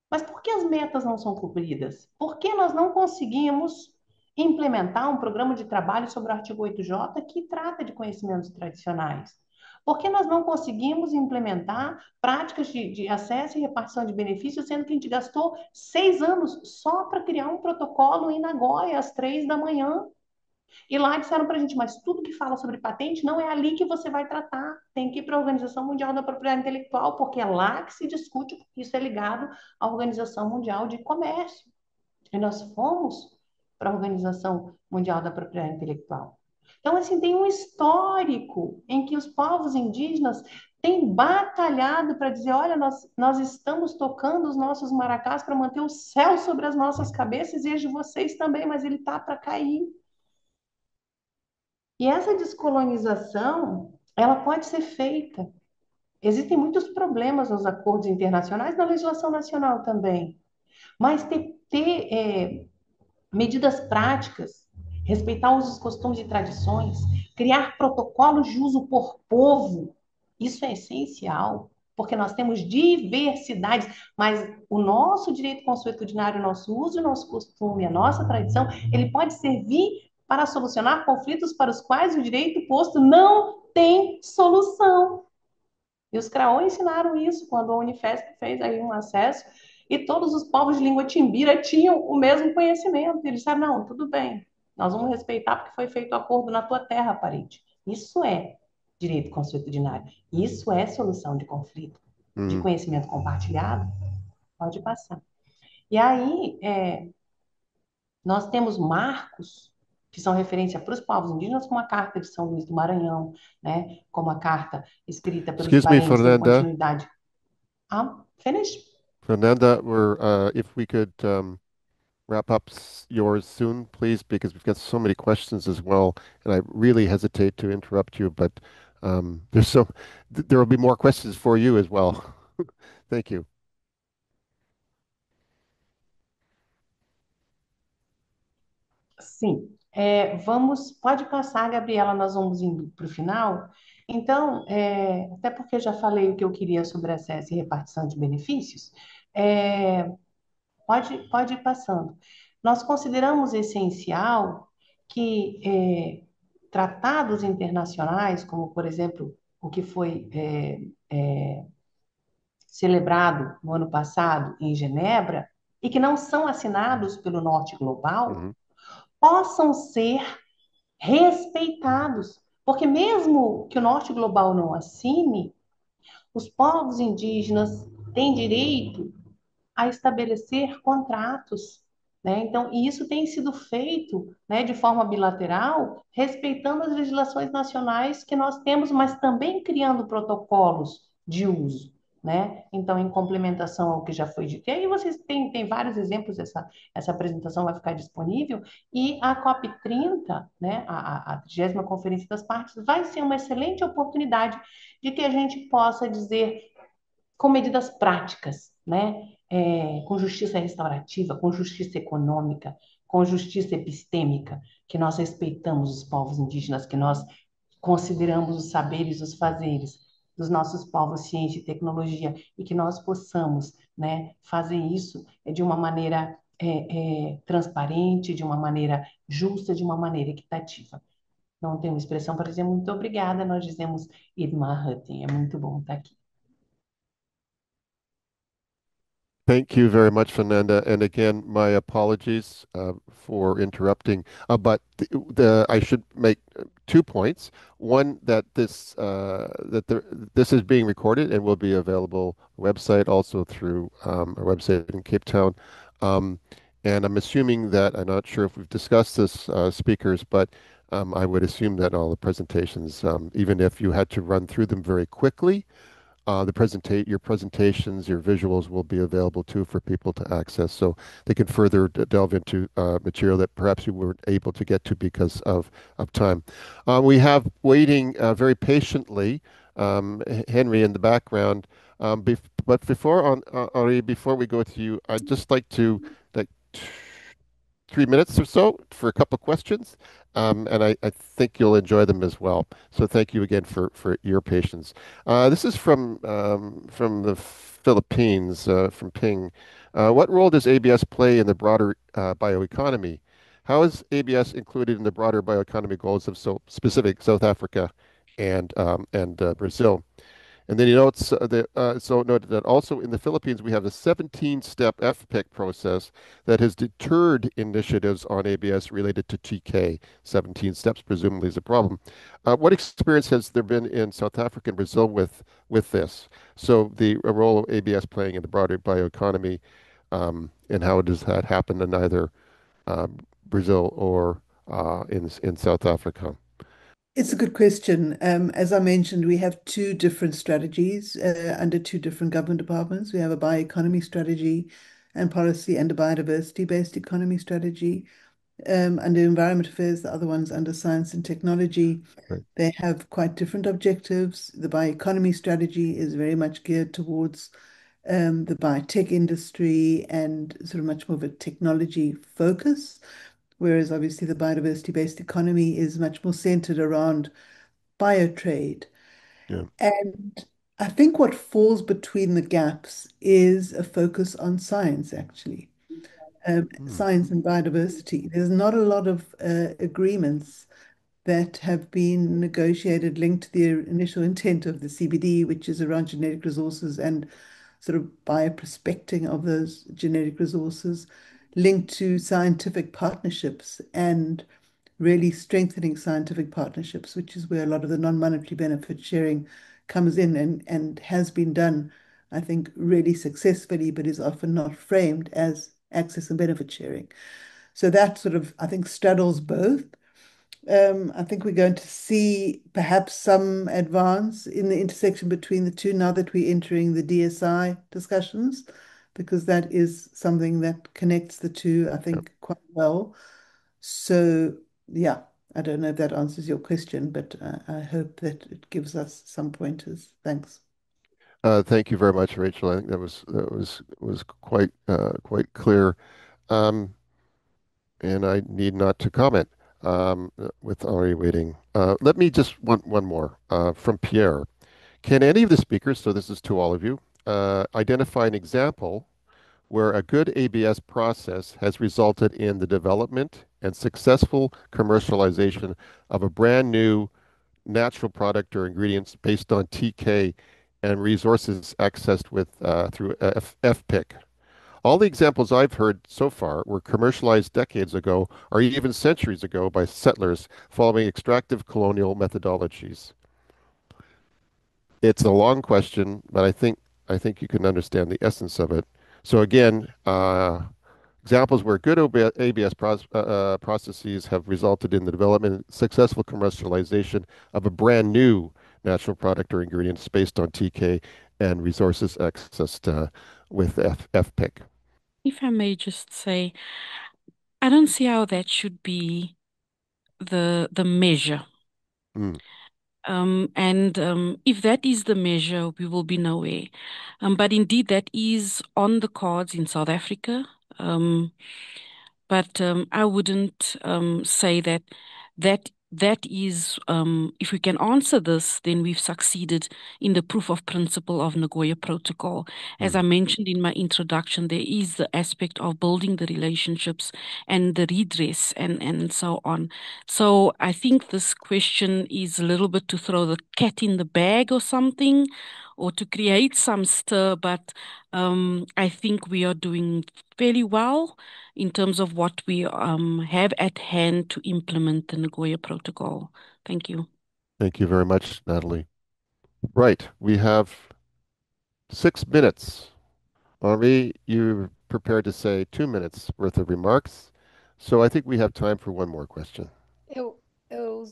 Mas por que as metas não são cumpridas? Por que nós não conseguimos implementar um programa de trabalho sobre o artigo 8J que trata de conhecimentos tradicionais? Por que nós não conseguimos implementar práticas de acesso e repartição de benefícios, sendo que a gente gastou 6 anos só para criar um protocolo em Nagoya, às 3 da manhã? E lá disseram para a gente, mas tudo que fala sobre patente não é ali que você vai tratar. Tem que ir para a Organização Mundial da Propriedade Intelectual, porque é lá que se discute, porque isso é ligado à Organização Mundial de Comércio. E nós fomos para a Organização Mundial da Propriedade Intelectual. Então, assim, tem um histórico em que os povos indígenas têm batalhado para dizer: olha, nós estamos tocando os nossos maracás para manter o céu sobre as nossas cabeças e as de vocês também, mas ele está para cair. E essa descolonização, ela pode ser feita. Existem muitos problemas nos acordos internacionais, na legislação nacional também. Mas ter medidas práticas, respeitar os costumes e tradições, criar protocolos de uso por povo, isso é essencial, porque nós temos diversidades, mas o nosso direito consuetudinário, o nosso uso, o nosso costume, a nossa tradição, ele pode servir para solucionar conflitos para os quais o direito posto não tem solução. E os Craô ensinaram isso quando a Unifesp fez aí um acesso e todos os povos de língua timbira tinham o mesmo conhecimento. Eles disseram, não, tudo bem, nós vamos respeitar porque foi feito acordo na tua terra, parente. Isso é direito consuetudinário. Isso é solução de conflito. De Uhum. conhecimento compartilhado, pode passar. E aí, nós temos marcos que são referência para os povos indígenas, como a Carta de São Luís do Maranhão, né? Como a carta escrita pelos Excuse me, parentes em Fernanda. continuidade. Finish. Fernanda, if we could wrap up yours soon, please, because we've got so many questions as well, and I really hesitate to interrupt you, but there will be more questions for you as well. Thank you. Sim. Pode passar, Gabriela, nós vamos indo para o final. Então, até porque eu já falei o que eu queria sobre acesso e repartição de benefícios, é, pode ir passando. Nós consideramos essencial que tratados internacionais, como, por exemplo, o que foi celebrado no ano passado em Genebra, e que não são assinados pelo Norte Global, Mhm. possam ser respeitados. Porque mesmo que o Norte Global não assine, os povos indígenas têm direito a estabelecer contratos, né? Então, e isso tem sido feito, né, de forma bilateral, respeitando as legislações nacionais que nós temos, mas também criando protocolos de uso, né? Então, em complementação ao que já foi dito. E aí vocês têm vários exemplos, essa apresentação vai ficar disponível, e a COP30, né, a 30ª Conferência das Partes, vai ser uma excelente oportunidade de que a gente possa dizer com medidas práticas, né? Com justiça restaurativa, com justiça econômica, com justiça epistêmica, que nós respeitamos os povos indígenas, que nós consideramos os saberes, os fazeres dos nossos povos, ciência e tecnologia, e que nós possamos, né, fazer isso de uma maneira transparente, de uma maneira justa, de uma maneira equitativa. Não temos expressão para dizer muito obrigada, nós dizemos Idmar Hutton, é muito bom estar aqui. Thank you very much, Fernanda. And again, my apologies for interrupting. But I should make 2 points. One, that this is being recorded and will be available website also through our website in Cape Town. Um, and I'm assuming that I'm not sure if we've discussed this, speakers, but I would assume that all the presentations, even if you had to run through them very quickly, your presentations, your visuals will be available too for people to access, so they can further delve into material that perhaps you weren't able to get to because of time. We have waiting very patiently Henry in the background. But Henri, before we go to you, I'd just like to like 3 minutes or so for a couple of questions, and I think you'll enjoy them as well. So thank you again for your patience. This is from the Philippines, from Ping. What role does ABS play in the broader bioeconomy? How is ABS included in the broader bioeconomy goals of specific South Africa and Brazil? And then he notes noted that also in the Philippines we have a 17-step FPIC process that has deterred initiatives on ABS related to TK. 17 steps presumably is a problem. What experience has there been in South Africa and Brazil with this? So the role of ABS playing in the broader bioeconomy, and how does that happen in either Brazil or in South Africa? It's a good question. As I mentioned, we have two different strategies under two different government departments. We have a bioeconomy strategy and policy and a biodiversity-based economy strategy. Under Environment Affairs, the other one's under Science and Technology. Right. They have quite different objectives. The bioeconomy strategy is very much geared towards the biotech industry and sort of much more of a technology focus, whereas obviously the biodiversity-based economy is much more centered around biotrade. Yeah. And I think what falls between the gaps is a focus on science, actually, Mm. science and biodiversity. There's not a lot of agreements that have been negotiated linked to the initial intent of the CBD, which is around genetic resources and sort of bioprospecting of those genetic resources, linked to scientific partnerships and really strengthening scientific partnerships, which is where a lot of the non-monetary benefit sharing comes in and has been done, I think, really successfully, but is often not framed as access and benefit sharing. So that sort of, I think, straddles both. I think we're going to see perhaps some advance in the intersection between the two now that we're entering the DSI discussions, because that is something that connects the two, I think, quite well. So, yeah, I don't know if that answers your question, but I hope that it gives us some pointers. Thanks. Thank you very much, Rachel. I think that was quite clear. Um, and I need not to comment with already waiting. Let me just one more from Pierre. Can any of the speakers, so this is to all of you, identify an example where a good ABS process has resulted in the development and successful commercialization of a brand new natural product or ingredients based on TK and resources accessed through FPIC? All the examples I've heard so far were commercialized decades ago or even centuries ago by settlers following extractive colonial methodologies. It's a long question, but I think you can understand the essence of it. So again, examples where good ABS processes have resulted in the development and successful commercialization of a brand new natural product or ingredients based on TK and resources accessed with FPIC. If I may just say, I don't see how that should be the measure. Mm. And if that is the measure, we will be nowhere. But indeed, that is on the cards in South Africa. Um, but I wouldn't say that is, if we can answer this, then we've succeeded in the proof of principle of Nagoya Protocol. As I Mm. mentioned in my introduction, there is the aspect of building the relationships and the redress and so on. So I think this question is a little bit to throw the cat in the bag or something, or to create some stir, but I think we are doing fairly well in terms of what we have at hand to implement the Nagoya Protocol. Thank you. Thank you very much, Natalie. Right, we have 6 minutes. Henri, you're prepared to say 2 minutes worth of remarks. So I think we have time for one more question. Eu, eu,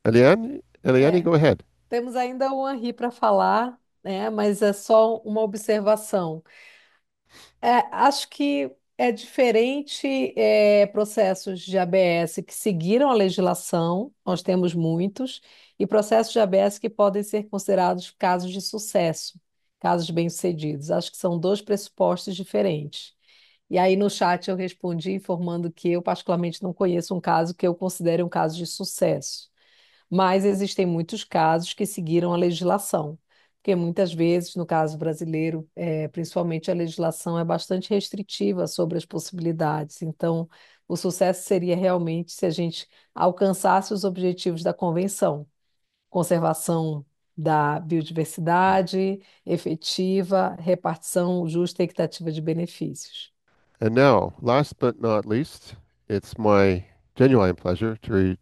Eliane, é, go ahead. temos ainda o Henri para falar, né? Mas é só uma observação. Acho que é diferente processos de ABS que seguiram a legislação, nós temos muitos, e processos de ABS que podem ser considerados casos de sucesso, casos bem-sucedidos. Acho que são dois pressupostos diferentes. E aí no chat eu respondi informando que eu particularmente não conheço um caso que eu considere um caso de sucesso, mas existem muitos casos que seguiram a legislação, porque muitas vezes, no caso brasileiro, principalmente a legislação é bastante restritiva sobre as possibilidades. Então, o sucesso seria realmente se a gente alcançasse os objetivos da convenção, conservação da biodiversidade efetiva, repartição justa e equitativa de benefícios. And now, last but not least, it's my genuine pleasure to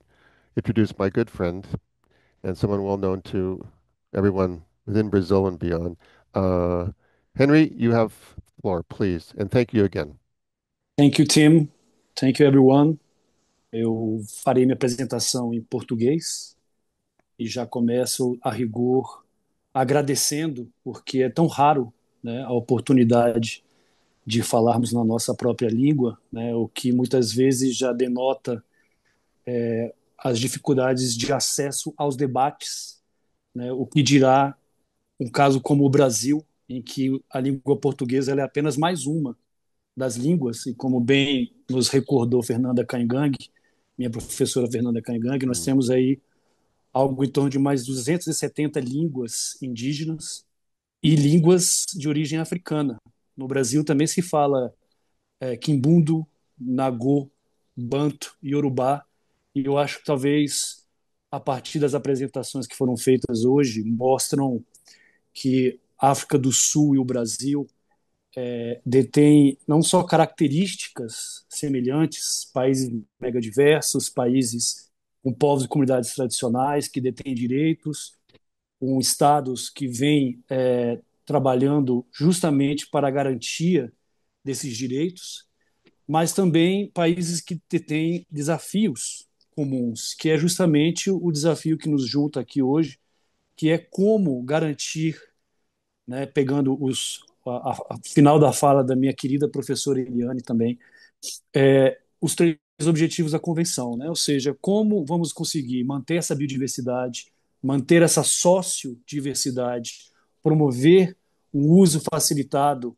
introduce my good friend and someone well known to everyone within Brazil and beyond. Uh, Henry, you have the floor, please. And thank you again. Thank you, Tim. Thank you, everyone. Eu farei minha apresentação em português. e já começo a rigor agradecendo, porque é tão raro, né, a oportunidade de falarmos na nossa própria língua, né, o que muitas vezes já denota as dificuldades de acesso aos debates, né, o que dirá um caso como o Brasil, em que a língua portuguesa ela é apenas mais uma das línguas, e como bem nos recordou Fernanda Caingang, minha professora Fernanda Caingang, nós Hum. temos aí algo em torno de mais 270 línguas indígenas e línguas de origem africana. No Brasil também se fala Quimbundo, Nagô, Banto e Yorubá, e eu acho que talvez a partir das apresentações que foram feitas hoje mostram que a África do Sul e o Brasil detêm não só características semelhantes, países mega diversos, países com povos e comunidades tradicionais que detêm direitos, com estados que vêm trabalhando justamente para a garantia desses direitos, mas também países que têm desafios comuns, que é justamente o desafio que nos junta aqui hoje, que é como garantir, né, pegando a final da fala da minha querida professora Eliane também, os três objetivos da convenção, né? Ou seja, como vamos conseguir manter essa biodiversidade, manter essa sociodiversidade, promover o uso facilitado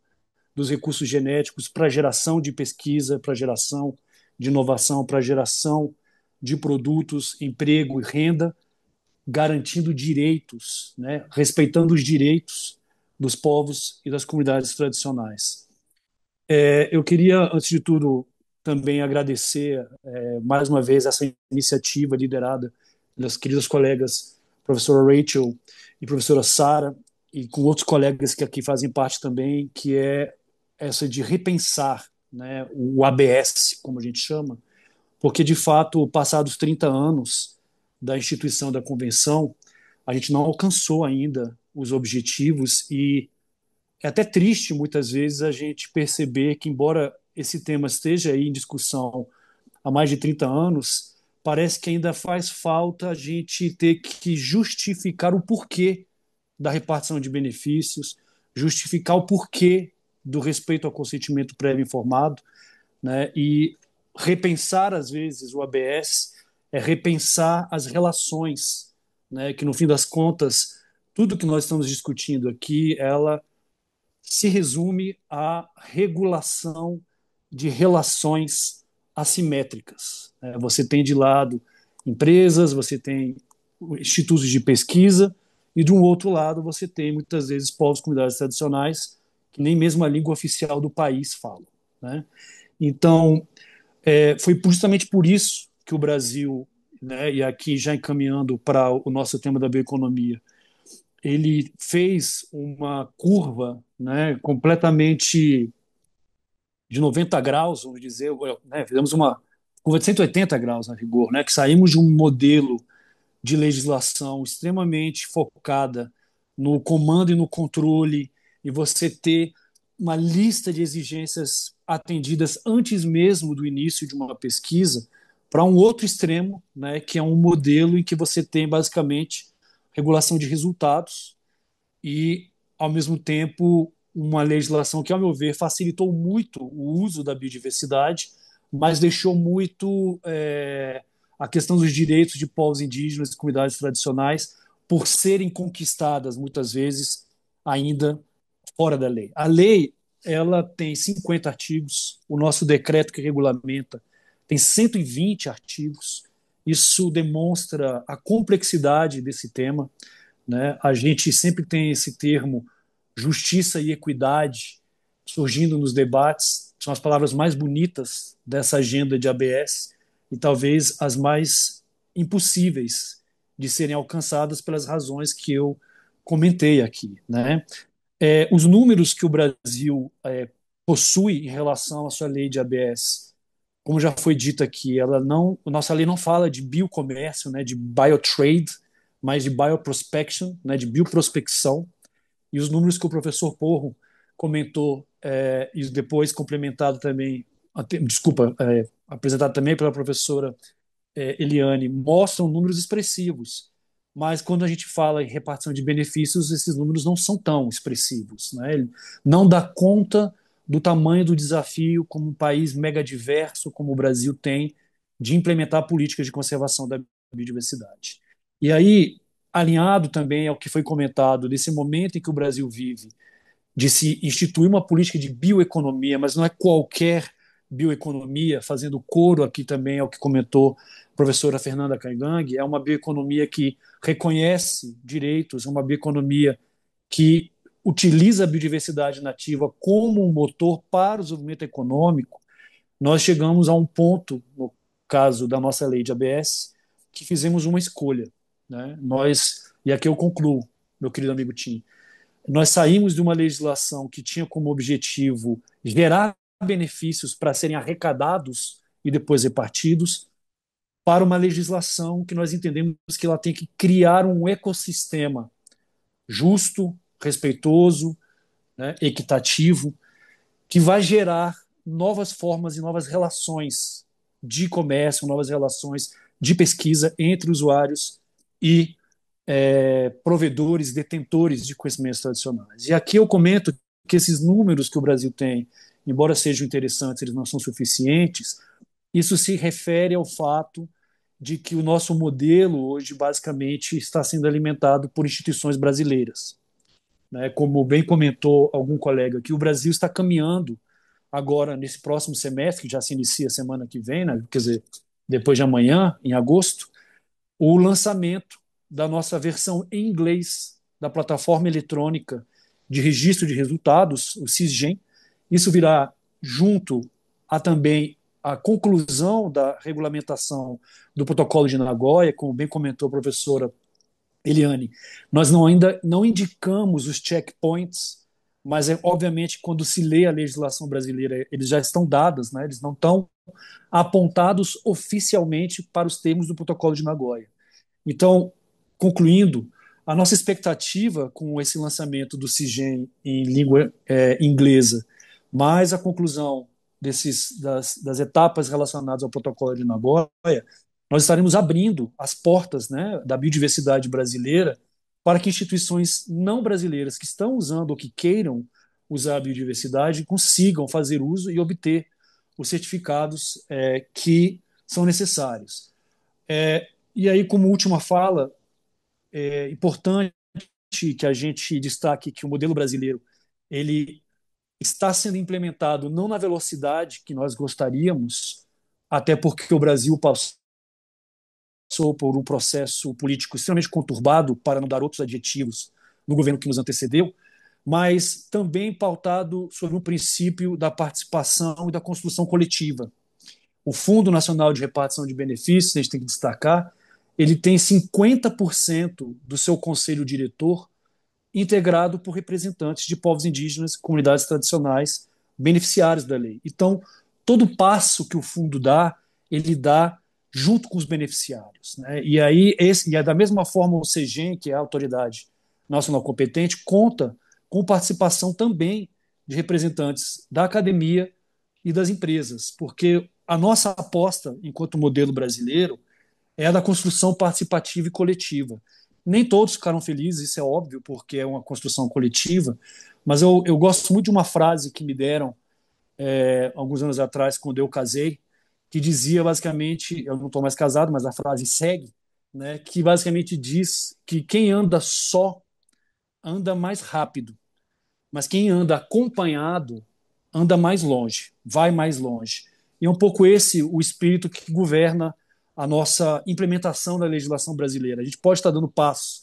dos recursos genéticos para geração de pesquisa, para geração de inovação, para geração de produtos, emprego e renda, garantindo direitos, né? Respeitando os direitos dos povos e das comunidades tradicionais. Eu queria, antes de tudo, também agradecer mais uma vez essa iniciativa liderada pelas queridas colegas professora Rachel e professora Sara, e com outros colegas que aqui fazem parte também, que é essa de repensar, né, o ABS, como a gente chama, porque, de fato, passados 30 anos da instituição da convenção, a gente não alcançou ainda os objetivos e é até triste, muitas vezes, a gente perceber que, embora esse tema esteja aí em discussão há mais de 30 anos, parece que ainda faz falta a gente ter que justificar o porquê da repartição de benefícios, justificar o porquê do respeito ao consentimento prévio informado, né? E repensar, às vezes, o ABS é repensar as relações, né? Que, no fim das contas, tudo que nós estamos discutindo aqui, ela se resume à regulação de relações assimétricas. Você tem de lado empresas, você tem institutos de pesquisa, e de um outro lado você tem muitas vezes povos e comunidades tradicionais que nem mesmo a língua oficial do país falam, né? Então, foi justamente por isso que o Brasil, né, e aqui já encaminhando para o nosso tema da bioeconomia, ele fez uma curva, né, completamente de 90 graus, vamos dizer, né, fizemos uma curva de 180 graus, a rigor, né, que saímos de um modelo de legislação extremamente focada no comando e no controle, e você ter uma lista de exigências atendidas antes mesmo do início de uma pesquisa, para um outro extremo, né, que é um modelo em que você tem basicamente regulação de resultados, e, ao mesmo tempo, uma legislação que, ao meu ver, facilitou muito o uso da biodiversidade, mas deixou muito a questão dos direitos de povos indígenas e comunidades tradicionais por serem conquistadas, muitas vezes, ainda fora da lei. A lei ela tem 50 artigos, o nosso decreto que regulamenta tem 120 artigos. Isso demonstra a complexidade desse tema, né? A gente sempre tem esse termo justiça e equidade surgindo nos debates, são as palavras mais bonitas dessa agenda de ABS e talvez as mais impossíveis de serem alcançadas pelas razões que eu comentei aqui, né? Os números que o Brasil possui em relação à sua lei de ABS, como já foi dito aqui, ela não, nossa lei não fala de biocomércio, né, de biotrade, mas de bioprospection, né, de bioprospecção. E os números que o professor Porro comentou, e depois complementado também, desculpa, apresentado também pela professora Eliane, mostram números expressivos. mas quando a gente fala em repartição de benefícios, esses números não são tão expressivos, né? Ele não dá conta do tamanho do desafio como um país mega diverso como o Brasil tem de implementar políticas de conservação da biodiversidade. E aí, alinhado também ao que foi comentado desse momento em que o Brasil vive, de se instituir uma política de bioeconomia, mas não é qualquer bioeconomia, fazendo coro aqui também ao que comentou a professora Fernanda Caigang, é uma bioeconomia que reconhece direitos, é uma bioeconomia que utiliza a biodiversidade nativa como um motor para o desenvolvimento econômico. Nós chegamos a um ponto, no caso da nossa lei de ABS, que fizemos uma escolha, né? E aqui eu concluo, meu querido amigo Tim, nós saímos de uma legislação que tinha como objetivo gerar benefícios para serem arrecadados e depois repartidos, para uma legislação que nós entendemos que ela tem que criar um ecossistema justo, respeitoso, né, equitativo, que vai gerar novas formas e novas relações de comércio, novas relações de pesquisa entre usuários e provedores, detentores de conhecimentos tradicionais. E aqui eu comento que esses números que o Brasil tem, embora sejam interessantes, eles não são suficientes. Isso se refere ao fato de que o nosso modelo hoje basicamente está sendo alimentado por instituições brasileiras, né? Como bem comentou algum colega aqui, o Brasil está caminhando agora nesse próximo semestre, que já se inicia semana que vem, né? Quer dizer, depois de amanhã, em agosto, o lançamento da nossa versão em inglês da plataforma eletrônica de registro de resultados, o SISGEM. Isso virá junto a também a conclusão da regulamentação do protocolo de Nagoya, como bem comentou a professora Eliane. Nós ainda não indicamos os checkpoints, mas obviamente quando se lê a legislação brasileira, eles já estão dados, né? Eles não estão apontados oficialmente para os termos do protocolo de Nagoya. Então, concluindo, a nossa expectativa com esse lançamento do CIGEM em língua inglesa, mais a conclusão das etapas relacionadas ao protocolo de Nagoya, nós estaremos abrindo as portas, né, da biodiversidade brasileira para que instituições não brasileiras que estão usando ou que queiram usar a biodiversidade consigam fazer uso e obter os certificados que são necessários. E aí, como última fala, é importante que a gente destaque que o modelo brasileiro ele está sendo implementado não na velocidade que nós gostaríamos, até porque o Brasil passou por um processo político extremamente conturbado, para não dar outros adjetivos, no governo que nos antecedeu, mas também pautado sobre o princípio da participação e da construção coletiva. O Fundo Nacional de Repartição de Benefícios, a gente tem que destacar, ele tem 50% do seu conselho diretor integrado por representantes de povos indígenas, comunidades tradicionais, beneficiários da lei. Então, todo passo que o fundo dá, ele dá junto com os beneficiários, né? E aí, da mesma forma, o CEGEM, que é a autoridade nacional competente, conta com participação também de representantes da academia e das empresas, porque a nossa aposta, enquanto modelo brasileiro, é a da construção participativa e coletiva. Nem todos ficaram felizes, isso é óbvio, porque é uma construção coletiva, mas eu gosto muito de uma frase que me deram alguns anos atrás, quando eu casei, que dizia basicamente, eu não estou mais casado, mas a frase segue, né, que basicamente diz que quem anda só anda mais rápido, mas quem anda acompanhado anda mais longe, vai mais longe. E é um pouco esse o espírito que governa a nossa implementação da legislação brasileira. A gente pode estar dando passos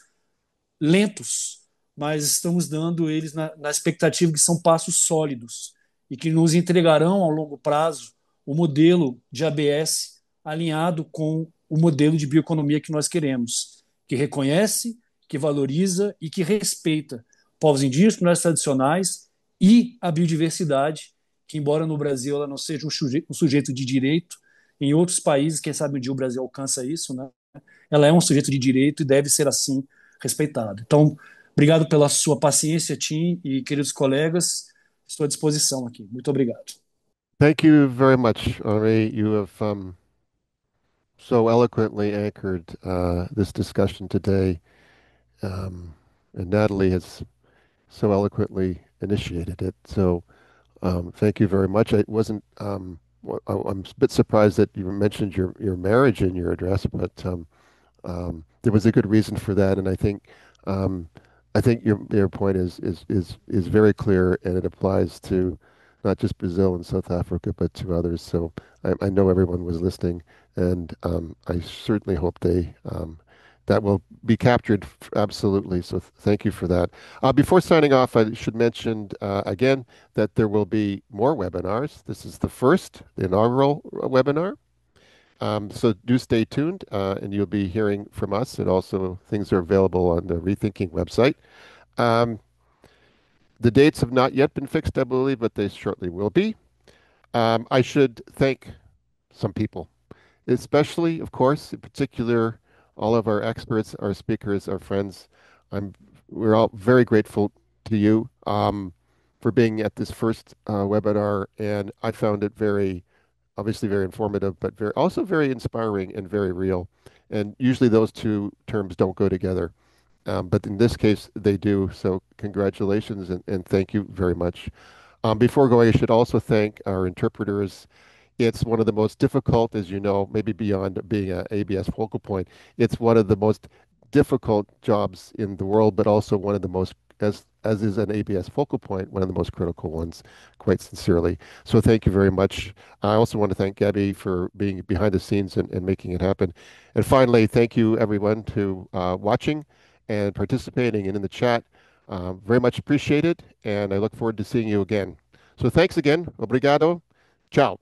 lentos, mas estamos dando eles na expectativa que são passos sólidos e que nos entregarão ao longo prazo o modelo de ABS alinhado com o modelo de bioeconomia que nós queremos, que reconhece, que valoriza e que respeita povos indígenas, comunidades tradicionais e a biodiversidade, que embora no Brasil ela não seja um sujeito de direito, em outros países, quem sabe um dia o Brasil alcança isso, né? Ela é um sujeito de direito e deve ser assim respeitado. Então, obrigado pela sua paciência, Tim, e queridos colegas, estou à disposição aqui. Muito obrigado. Thank you very much, Henri. You have so eloquently anchored this discussion today, and Natalie has so eloquently initiated it. So thank you very much. I wasn't. I'm a bit surprised that you mentioned your marriage in your address, but there was a good reason for that, and um, I think your point is very clear, and it applies to not just Brazil and South Africa, but to others. So I know everyone was listening, and I certainly hope that will be captured absolutely. So thank you for that. Before signing off, I should mention again that there will be more webinars. This is the first, the inaugural webinar. So do stay tuned, and you'll be hearing from us, and also things are available on the Rethinking website. Um, the dates have not yet been fixed, I believe, but they shortly will be. I should thank some people, especially, of course, in particular, all of our experts, our speakers, our friends. I'm, we're all very grateful to you for being at this first webinar, and I found it obviously very informative, but also very inspiring and very real. And usually those two terms don't go together. But in this case, they do. So congratulations and thank you very much. Before going, I should also thank our interpreters. It's one of the most difficult, as you know, maybe beyond being an ABS focal point, it's one of the most difficult jobs in the world, but also one of the most, as is an ABS focal point, one of the most critical ones, quite sincerely. So thank you very much. I also want to thank Gabby for being behind the scenes and making it happen. And finally, thank you everyone to watching and participating and in the chat. Very much appreciated, and I look forward to seeing you again. So thanks again. Obrigado. Ciao.